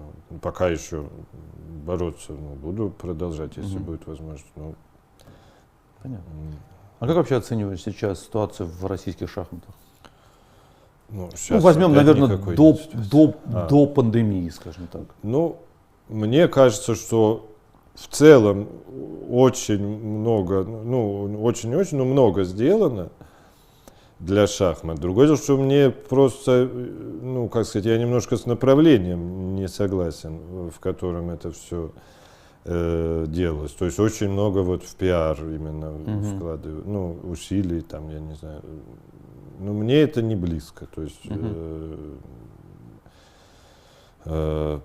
пока еще бороться, буду продолжать, если будет возможность. Понятно. А как вообще оцениваешь сейчас ситуацию в российских шахматах? Возьмем, наверное, до пандемии, скажем так. Ну, мне кажется, что в целом очень много, очень-очень много сделано для шахмат. Другое дело, что мне просто, как сказать, я немножко с направлением не согласен, в котором это все делалось. То есть очень много вот в пиар именно вкладываю, усилий там, я не знаю. Но мне это не близко. То есть, понятно.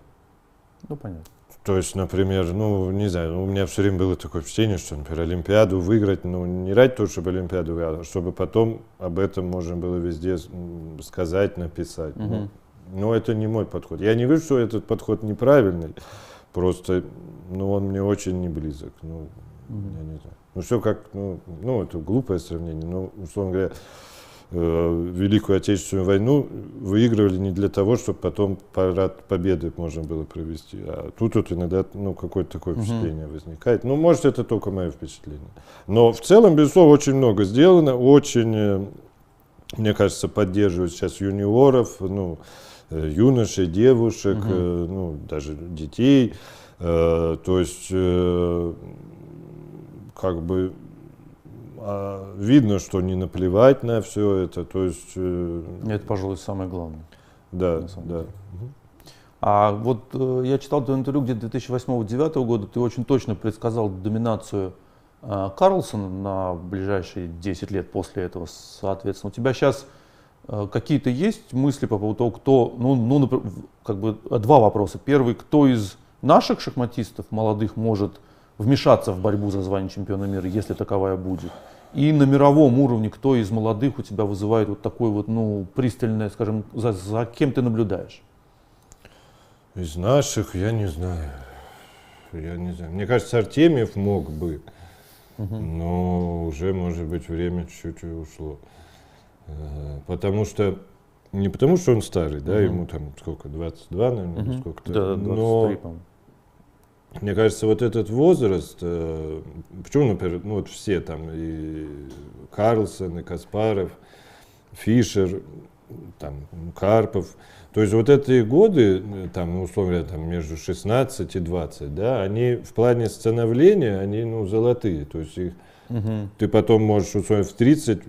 То есть, например, не знаю, у меня все время было такое впечатление, что, например, Олимпиаду выиграть, не ради того, чтобы Олимпиаду выиграть, а чтобы потом об этом можно было везде сказать, написать. Но это не мой подход. Я не говорю, что этот подход неправильный, просто, он мне очень не близок. Я не знаю. Все как, это глупое сравнение, но, условно говоря, Великую Отечественную войну выигрывали не для того, чтобы потом парад победы можно было провести. А тут вот иногда какое-то такое впечатление возникает. Может, это только мое впечатление. Но в целом, безусловно, очень много сделано. Очень, мне кажется, поддерживают сейчас юниоров, юношей, девушек, даже детей. То есть, как бы, видно, что не наплевать на все это, то есть... Это, пожалуй, самое главное. Да. А вот я читал твое интервью где-то 2008-2009 года, ты очень точно предсказал доминацию Карлсона на ближайшие 10 лет после этого, соответственно. У тебя сейчас какие-то есть мысли по поводу того, кто, например, как бы 2 вопроса. Первый, кто из наших шахматистов молодых может вмешаться в борьбу за звание чемпиона мира, если таковая будет? И на мировом уровне, кто из молодых у тебя вызывает вот такое вот, пристальное, скажем, за кем ты наблюдаешь? Из наших, я не знаю. я не знаю. Мне кажется, Артемьев мог бы, но уже, может быть, время чуть-чуть ушло. Потому что, не потому что он старый, да, ему там сколько, 22, наверное, или сколько-то. Да, 23, но по-моему. мне кажется, вот этот возраст, почему, например, ну вот все там, и Карлсон, и Каспаров, Фишер, там, Карпов, то есть вот эти годы, там, ну, условно говоря, там, между 16 и 20, да, они в плане становления, они, ну, золотые, то есть их, ты потом можешь, условно, в 30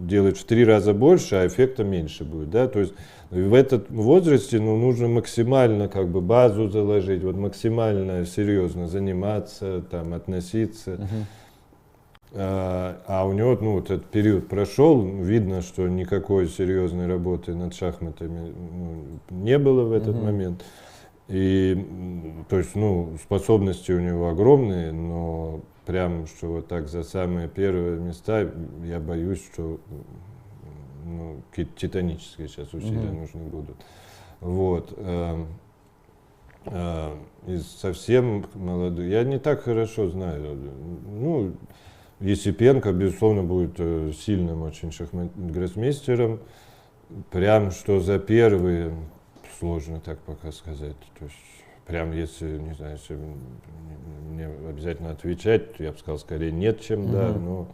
делать в 3 раза больше, а эффекта меньше будет, да, то есть в этом возрасте, ну, нужно максимально, как бы, базу заложить, вот максимально серьезно заниматься, там, относиться. А у него, ну, вот этот период прошел, видно, что никакой серьезной работы над шахматами, ну, не было в этот момент. И, то есть, ну, способности у него огромные, но прям, что вот так за самые первые места, я боюсь, что, ну, какие-то титанические сейчас усилия нужны будут. Вот. Из совсем молодых, я не так хорошо знаю, ну, Есипенко, безусловно, будет сильным очень гроссмейстером. Прям что за первые, сложно так пока сказать. То есть, прям если, не знаю, если мне обязательно отвечать, то я бы сказал, скорее нет, чем да, но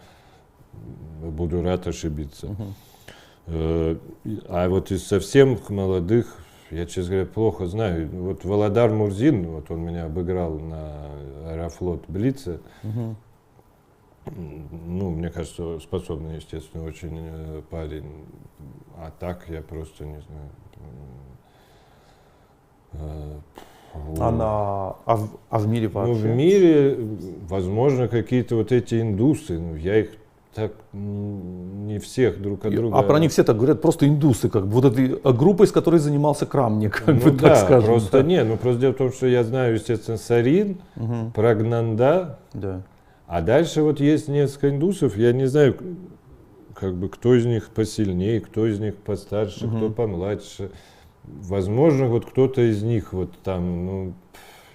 буду рад ошибиться. А вот из совсем молодых, я, честно говоря, плохо знаю. Вот Володар Мурзин, вот он меня обыграл на Аэрофлот Блице. Ну, мне кажется, способный, естественно, очень парень. А так я просто не знаю. А в мире вообще? Ну, в мире, возможно, какие-то вот эти индусы, ну, я их так не всех друг от друга. А про них все так говорят, просто индусы, как бы, вот этой группой, с которой занимался Крамник, как ну, бы, да, так скажем. Просто да. не, ну просто дело в том, что я знаю, естественно, Сарин, Прагнанда. Да. А дальше вот есть несколько индусов, я не знаю, как бы, кто из них посильнее, кто из них постарше, кто помладше. Возможно, вот кто-то из них вот там, ну,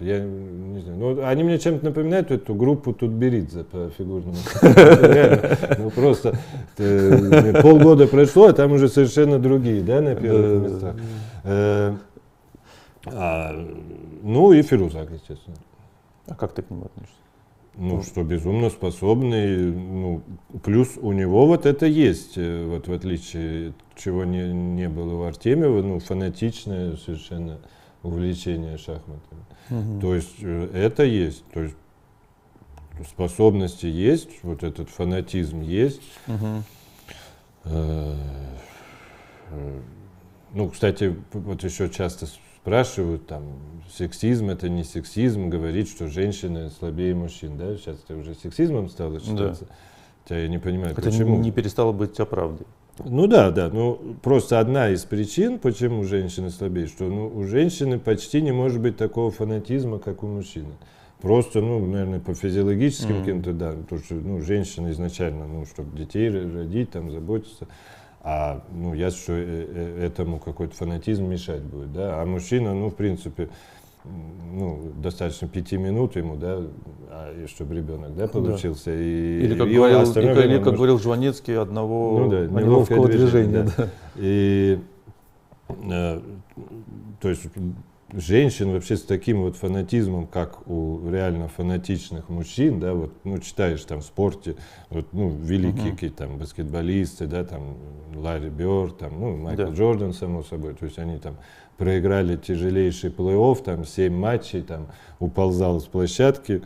я не знаю. Ну, они мне чем-то напоминают эту группу Тутберидзе по фигурному. Ну, просто полгода прошло, а там уже совершенно другие, да, на первых местах. Ну и Фирузак, естественно. А как ты к нему относишься? Ну, что безумно способный, ну, плюс у него вот это есть, вот в отличие, чего не было у Артемьева, ну, фанатичное совершенно увлечение шахматами. То есть это есть, то есть способности есть, вот этот фанатизм есть. Ну, кстати, вот еще часто спрашивают, там, сексизм это не сексизм, говорит, что женщины слабее мужчин, да? Сейчас это уже сексизмом стало считаться. Да. Хотя я не понимаю, Это почему. не перестало быть правдой. Ну да, ну просто одна из причин, почему женщины слабее, что, ну, у женщины почти не может быть такого фанатизма, как у мужчины. Просто, ну, наверное, по физиологическим каким-то, да, потому что, ну, женщина изначально, ну, чтобы детей родить, там, заботиться. А, ну, ясно, что этому какой-то фанатизм мешать будет, да. А мужчина, ну, в принципе, ну, достаточно 5 минут ему, да, чтобы ребенок, да, получился. Да. Или, как говорил Жванецкий, одного, ну, да, неловкого движения. Да. И, то есть, женщин вообще с таким вот фанатизмом, как у реально фанатичных мужчин, да, вот, ну, читаешь там в спорте, вот, ну, великие какие-то там баскетболисты, да, там, Ларри Бёрд, там, ну, Майкл Джордан, само собой, то есть они там проиграли тяжелейший плей-офф, там, 7 матчей, там, уползал с площадки,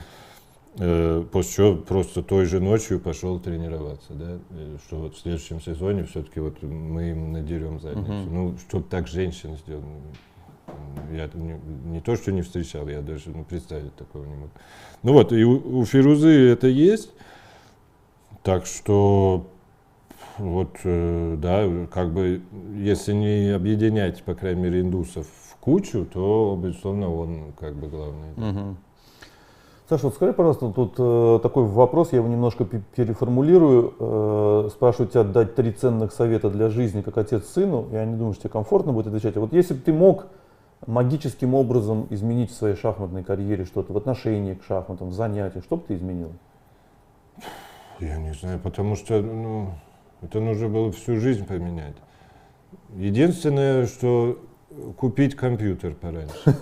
после чего просто той же ночью пошел тренироваться, да, что вот в следующем сезоне все-таки вот мы им надерем задницу. Ну, что так женщины сделали. Я не то, что не встречал, я даже, ну, представить такого не мог. Ну вот, и у Фирузы это есть, так что вот, да, как бы, если не объединять, по крайней мере, индусов в кучу, то, безусловно, он как бы главный. Саша, вот скажи, пожалуйста, тут такой вопрос, я его немножко переформулирую. Спрашиваю тебя дать 3 ценных совета для жизни, как отец сыну. Я не думаю, что тебе комфортно будет отвечать. А вот если бы ты мог магическим образом изменить в своей шахматной карьере что-то, в отношении к шахматам, в занятиях, что бы ты изменил? Я не знаю, потому что это нужно было всю жизнь поменять. Единственное, что купить компьютер пораньше.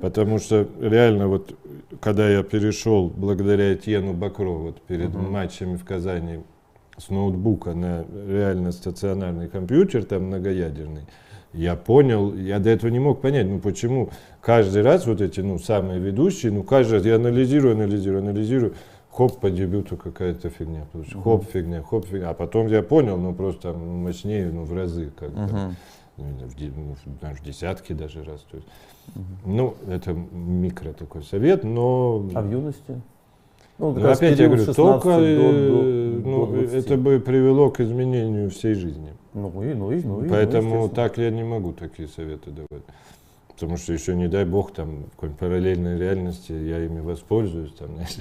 Потому что реально вот, когда я перешел благодаря Этьену Бакро вот перед матчами в Казани с ноутбука на реально стационарный компьютер, там многоядерный, я понял, я до этого не мог понять, почему каждый раз вот эти, самые ведущие, каждый раз я анализирую, хоп, по дебюту какая-то фигня, хоп, фигня, а потом я понял, просто там мощнее, в разы, как-то, в десятки даже раз, то есть, это микро такой совет, но... А в юности? Опять я говорю, только это бы привело к изменению всей жизни. Поэтому так я не могу такие советы давать. Потому что еще, не дай бог, там, в какой-нибудь параллельной реальности я ими воспользуюсь, там, знаешь,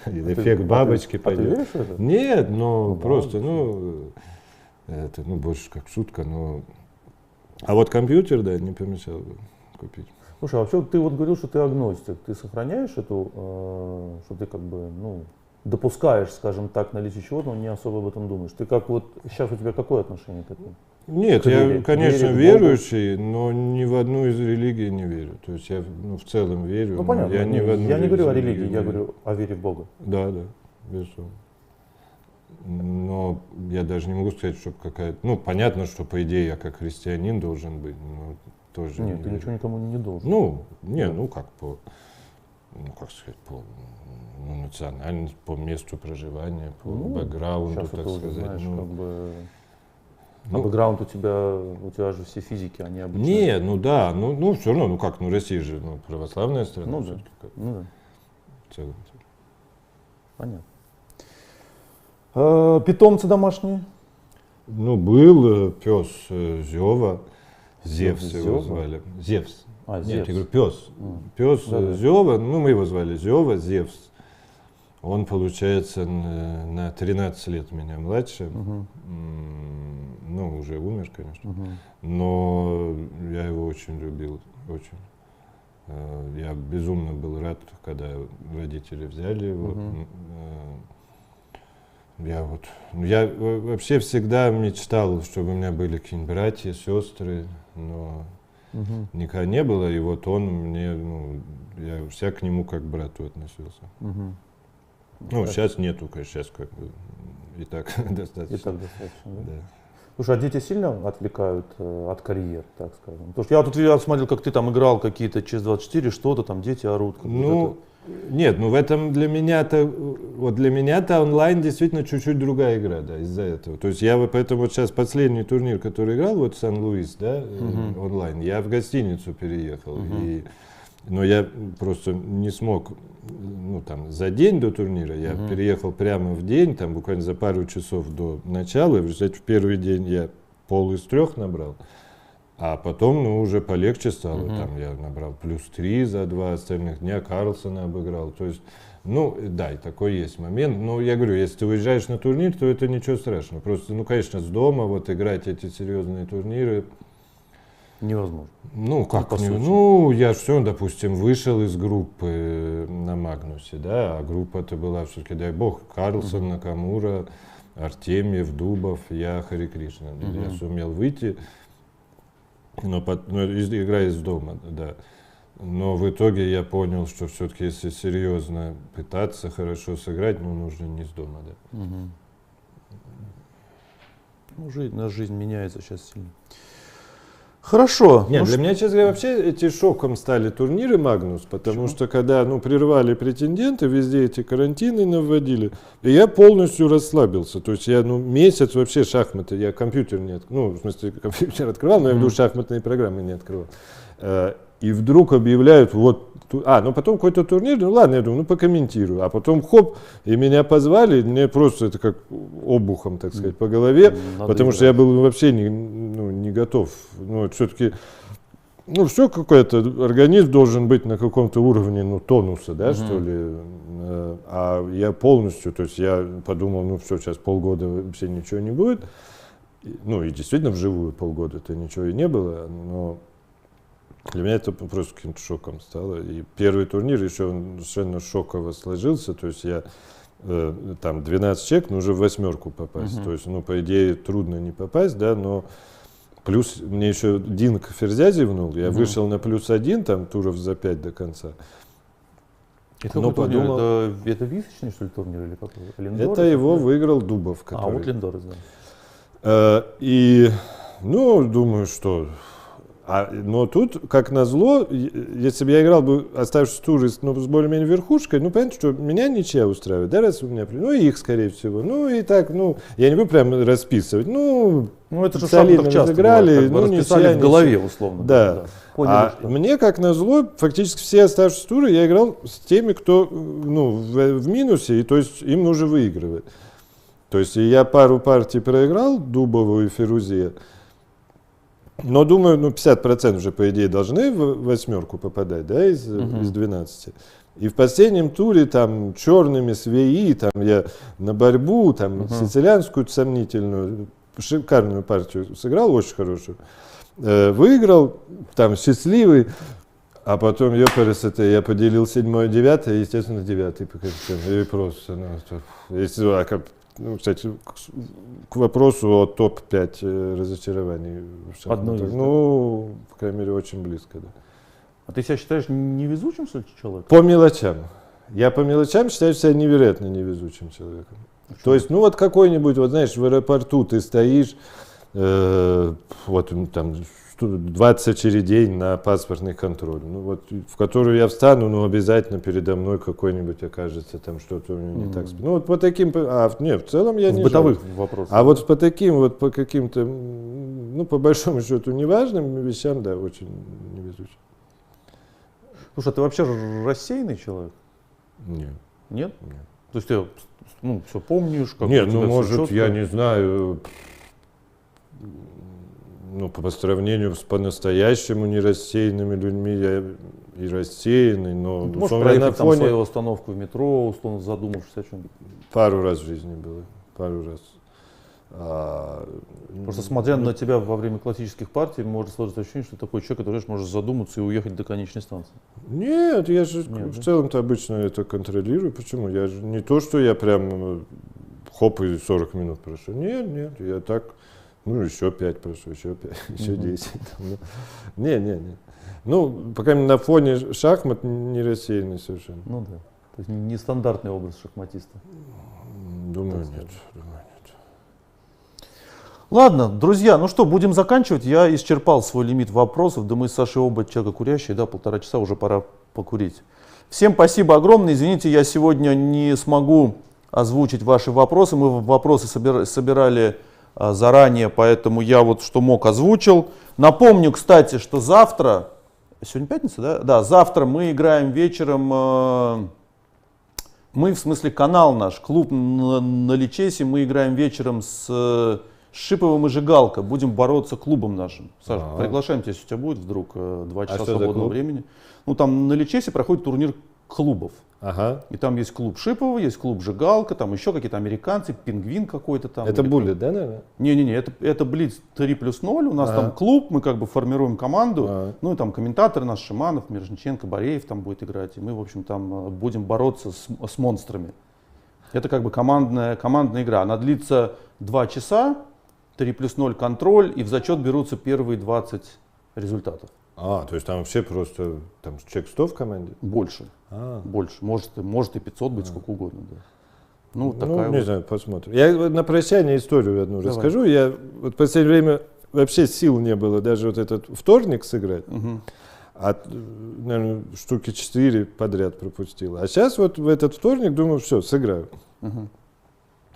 эффект бабочки пойдет. Ты веришь в это? Нет, просто, это, больше как шутка, но... А вот компьютер, да, не помешал бы купить. Слушай, а вообще ты вот говорил, что ты агностик. Ты сохраняешь эту, что ты как бы, допускаешь, скажем так, наличие чего-то, но не особо об этом думаешь. Ты как вот, сейчас у тебя какое отношение к этому? Нет, я, конечно, верующий, но ни в одну из религий не верю. То есть я в целом верю. Понятно, я не говорю о религии, я говорю о вере в Бога. Да, безусловно. Но я даже не могу сказать, что какая-то... понятно, что по идее я как христианин должен быть, но тоже... Нет, ты ничего никому не должен. Как сказать, по национальности, по месту проживания, по бэкграунду, так сказать. Знаешь, бэкграунд у тебя же все физики, они обычные. Нет, все равно, Россия же православная страна. Да. В целом. Понятно. Питомцы домашние? Был пес Зева, Зевс его звали. Зевс. Нет, я говорю пес. Пес Зева, мы его звали Зева, Зевс. Он, получается, на 13 лет меня младше. Уже умер, конечно. Но я его очень любил, очень. Я безумно был рад, когда родители взяли его. Я вообще всегда мечтал, чтобы у меня были какие-нибудь братья, сестры, но никогда не было. И вот он мне, я вся к нему как к брату относился. Сейчас нету, конечно, сейчас как бы и так достаточно. И так достаточно, да? Да. Слушай, а дети сильно отвлекают от карьер, так скажем? Потому что я тут смотрел, как ты там играл какие-то ЧС-24, что-то там, дети орут. Нет, в этом для меня-то онлайн действительно чуть-чуть другая игра, да, из-за этого. То есть я поэтому вот сейчас последний турнир, который играл, вот Сан-Луис, да, онлайн, я в гостиницу переехал, но я просто не смог, за день до турнира я переехал прямо в день, там буквально за пару часов до начала, и в результате в первый день я пол из 3 набрал. А потом, уже полегче стало. Там я набрал +3 за 2 остальных дня, Карлсона обыграл. То есть, да, и такой есть момент. Но я говорю, если ты уезжаешь на турнир, то это ничего страшного. Просто, конечно, с дома вот играть эти серьезные турниры. Невозможно. Я все, допустим, вышел из группы на Магнусе, да, а группа-то была все-таки, дай бог, Карлсон, Накамура, Артемьев, Дубов, я Хари Кришна. Я сумел выйти. Но играя из дома, да. Но в итоге я понял, что все-таки, если серьезно пытаться хорошо сыграть, нужно не с дома, да. Наша жизнь меняется сейчас сильно. Хорошо. Нет, для меня, честно говоря, вообще эти шоком стали турниры Магнус, потому что когда прервали претенденты, везде эти карантины навводили, и я полностью расслабился. То есть я месяц вообще шахматы, я компьютер не открывал, в смысле компьютер открывал, но я в шахматные программы не открывал. И вдруг объявляют, потом какой-то турнир, ладно, я думаю, покомментирую. А потом хоп, и меня позвали, мне просто это как обухом, так сказать, по голове, потому что я был вообще не готов. Все-таки, все какой-то организм должен быть на каком-то уровне, тонуса, да, что ли. А я полностью, то есть я подумал, все, сейчас полгода вообще ничего не будет. И действительно, вживую полгода-то ничего и не было, но... Для меня это просто каким-то шоком стало. И первый турнир еще он совершенно шоково сложился. То есть я там 12 человек, нужно в 8 попасть. То есть, ну, по идее, трудно не попасть, да, но плюс мне еще Динк Ферзя зевнул. Я вышел на +1, там туров за 5 до конца. Это, но турнир? подумал, Это височный, что ли, турнир или какой? Линдорес, это его да? выиграл Дубов. А, Который... вот Линдорес, да. И, ну, думаю, что... но тут, как назло, если бы я играл бы оставшиеся туры с более-менее верхушкой, ну, понятно, что меня ничья устраивает, да, раз у меня... Ну, и их, скорее всего. Ну, и так, ну, я не буду прям расписывать. Ну, это же солидно так часто разыграли, бывает, как бы ну, расписали ничья, в голове, условно. Да. Поняли, что... Мне, как назло, фактически все оставшиеся туры я играл с теми, кто, ну, в минусе, и то есть им нужно выигрывать. То есть я пару партий проиграл, Дубову и Фирузе, но думаю, ну, 50% уже, по идее, должны в 8 попадать, да, из 12. И в последнем туре там черными свеи, там я на борьбу, там сицилианскую сомнительную, шикарную партию сыграл, очень хорошую. Выиграл, там счастливый, а потом, это я поделил 7-е, 9-е, естественно, 9-й по коэффициенту. И просто, ну, если, ну, кстати, к вопросу о топ-5 разочарований. Одно из, ну, по крайней мере, очень близко, да. А ты себя считаешь невезучим, что ли, человеком? По мелочам. Я по мелочам считаю себя невероятно невезучим человеком. То есть, ну вот какой-нибудь, вот знаешь, в аэропорту ты стоишь, вот там 20 очередей на паспортный контроль, ну вот в которую я встану, ну обязательно передо мной какой-нибудь окажется там что-то у него не так. Ну вот по таким, нет, в целом я не бытовых вопросах. А вот по таким вот, по каким-то, ну по большому счету неважным вещам, да, очень невезучий. Слушай, а ты вообще рассеянный человек? Нет. Нет? Нет. То есть ты, ну, все помнишь? Как нет, у ну тебя может, всё я чётко? не знаю, ну по сравнению с по-настоящему нерассеянными людьми я и рассеянный, но Ты можешь на проехать там фоне свою остановку в метро, условно задумавшись о чем-то. пару раз в жизни было, пару раз. Просто смотря на тебя во время классических партий, может сложиться ощущение, что ты такой человек, который, знаешь, может задуматься и уехать до конечной станции. Нет, я же Нет, в да? целом-то обычно это контролирую. Почему? Я же не то, что я прям хоп и 40 минут прошу. Нет, я так, ну еще 5 прошу, еще 5, еще 10. Не. Ну, по крайней мере, на фоне шахмат не рассеянный совершенно. Ну да. То есть нестандартный образ шахматиста. Думаю, Так нет. Ладно, друзья, ну что, будем заканчивать. Я исчерпал свой лимит вопросов. Да мы с Сашей оба человека курящие, да, 1,5 часа, уже пора покурить. Всем спасибо огромное. Извините, я сегодня не смогу озвучить ваши вопросы. Мы вопросы собирали заранее, поэтому я вот что мог озвучил. Напомню, кстати, что завтра, сегодня пятница, да? Да, завтра мы играем вечером, мы, в смысле, канал наш, клуб на Личесе, мы играем вечером с Шиповым и Жигалко, будем бороться клубом нашим. Саша, приглашаем тебя, если у тебя будет вдруг 2 часа свободного времени. Ну там на Личесе проходит турнир клубов. Ага. И там есть клуб Шипова, есть клуб Жигалко, там еще какие-то американцы, Пингвин какой-то там. Это Буллет, да, наверное? Не-не-не, это Блиц 3+0, у нас там клуб, мы как бы формируем команду, ну и там комментаторы наш, Шиманов, Мирошниченко, Бореев там будет играть, и мы, в общем, там будем бороться с монстрами. Это как бы командная игра, она длится 2 часа, 3+0 контроль, и в зачет берутся первые 20 результатов. То есть там вообще просто там человек 100 в команде? Больше. Больше. Может и 500 быть, сколько угодно. Да. Ну, такая не вот. знаю, посмотрим. Я на прощание историю одну Давай. расскажу. Я вот в последнее время вообще сил не было даже вот этот вторник сыграть. Наверное, штуки 4 подряд пропустил. А сейчас вот в этот вторник думаю, все, сыграю.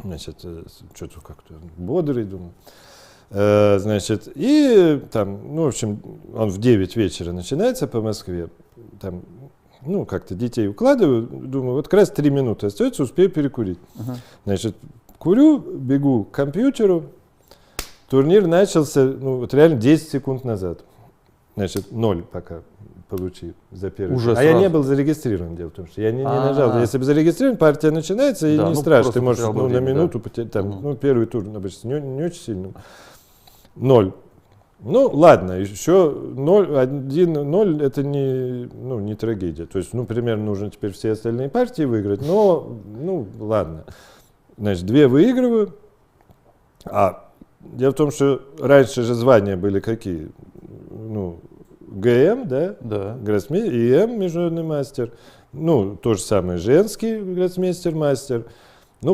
Значит, что-то как-то бодрый, думаю. Значит, и там, ну, в общем, он в 9 вечера начинается по Москве. Там, ну, как-то детей укладываю, думаю, вот как раз 3 минуты остается, успею перекурить. Значит, курю, бегу к компьютеру. Турнир начался, ну, вот реально 10 секунд назад. Значит, 0 пока получил за первый. Уже я не сразу. был зарегистрирован, дело в том, что я не нажал. Если бы зарегистрирован, партия начинается, и Да, не ну, страшно. Ты просто можешь потерял бы на время, минуту да. потерять, там, ну, первый тур обычно не очень сильно. 0. Ну, ладно, еще 1-0 это не трагедия. То есть, примерно нужно теперь все остальные партии выиграть, но, ладно. Значит, 2 выигрываю. А дело в том, что раньше же звания были какие? ГМ, да? Да. Гроссмейстер, ИМ, международный мастер. То же самое женский гроссмейстер-мастер.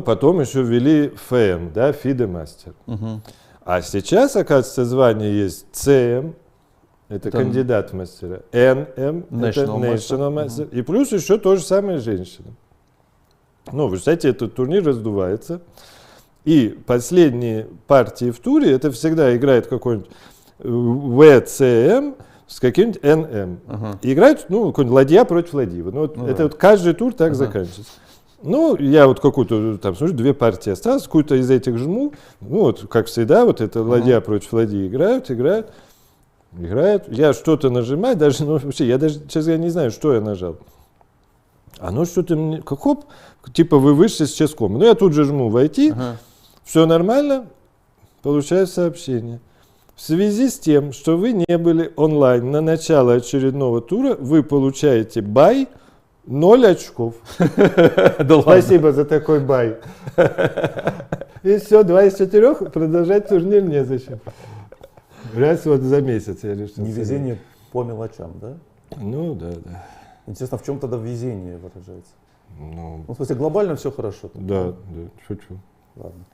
Потом еще ввели ФМ, да, ФИДе-мастер. Угу. А сейчас, оказывается, звание есть ЦМ, это кандидат в мастера, НМ, это National Master, и плюс еще то же самое женщина. Вы представляете, этот турнир раздувается, и последние партии в туре, это всегда играет какой-нибудь ВЦМ с каким-нибудь НМ. И играют, какой-нибудь ладья против ладьи. Это каждый тур так заканчивается. Я какую-то, смотрю, 2 партии осталось, какую-то из этих жму, как всегда, это ладья против ладьи играют. Я что-то нажимаю, даже, вообще, я даже, честно говоря, не знаю, что я нажал. Оно что-то мне, хоп, типа вы вышли с ческом. Я тут же жму «Войти», все нормально, получаю сообщение. В связи с тем, что вы не были онлайн на начало очередного тура, вы получаете бай 0 очков. Спасибо за такой бай. И все, 2 из 4, продолжать турнир незачем. Раз за месяц я решил. Невезение по мелочам, да? Да. Интересно, в чем тогда везение выражается? В смысле, глобально все хорошо? Да, шучу. Ладно.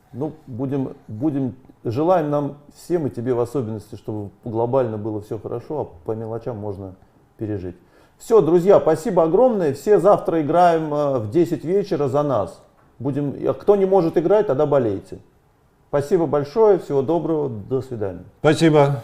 Желаем нам всем, и тебе в особенности, чтобы глобально было все хорошо, а по мелочам можно пережить. Все, друзья, спасибо огромное. Все завтра играем в 10 вечера за нас. Кто не может играть, тогда болейте. Спасибо большое, всего доброго, до свидания. Спасибо.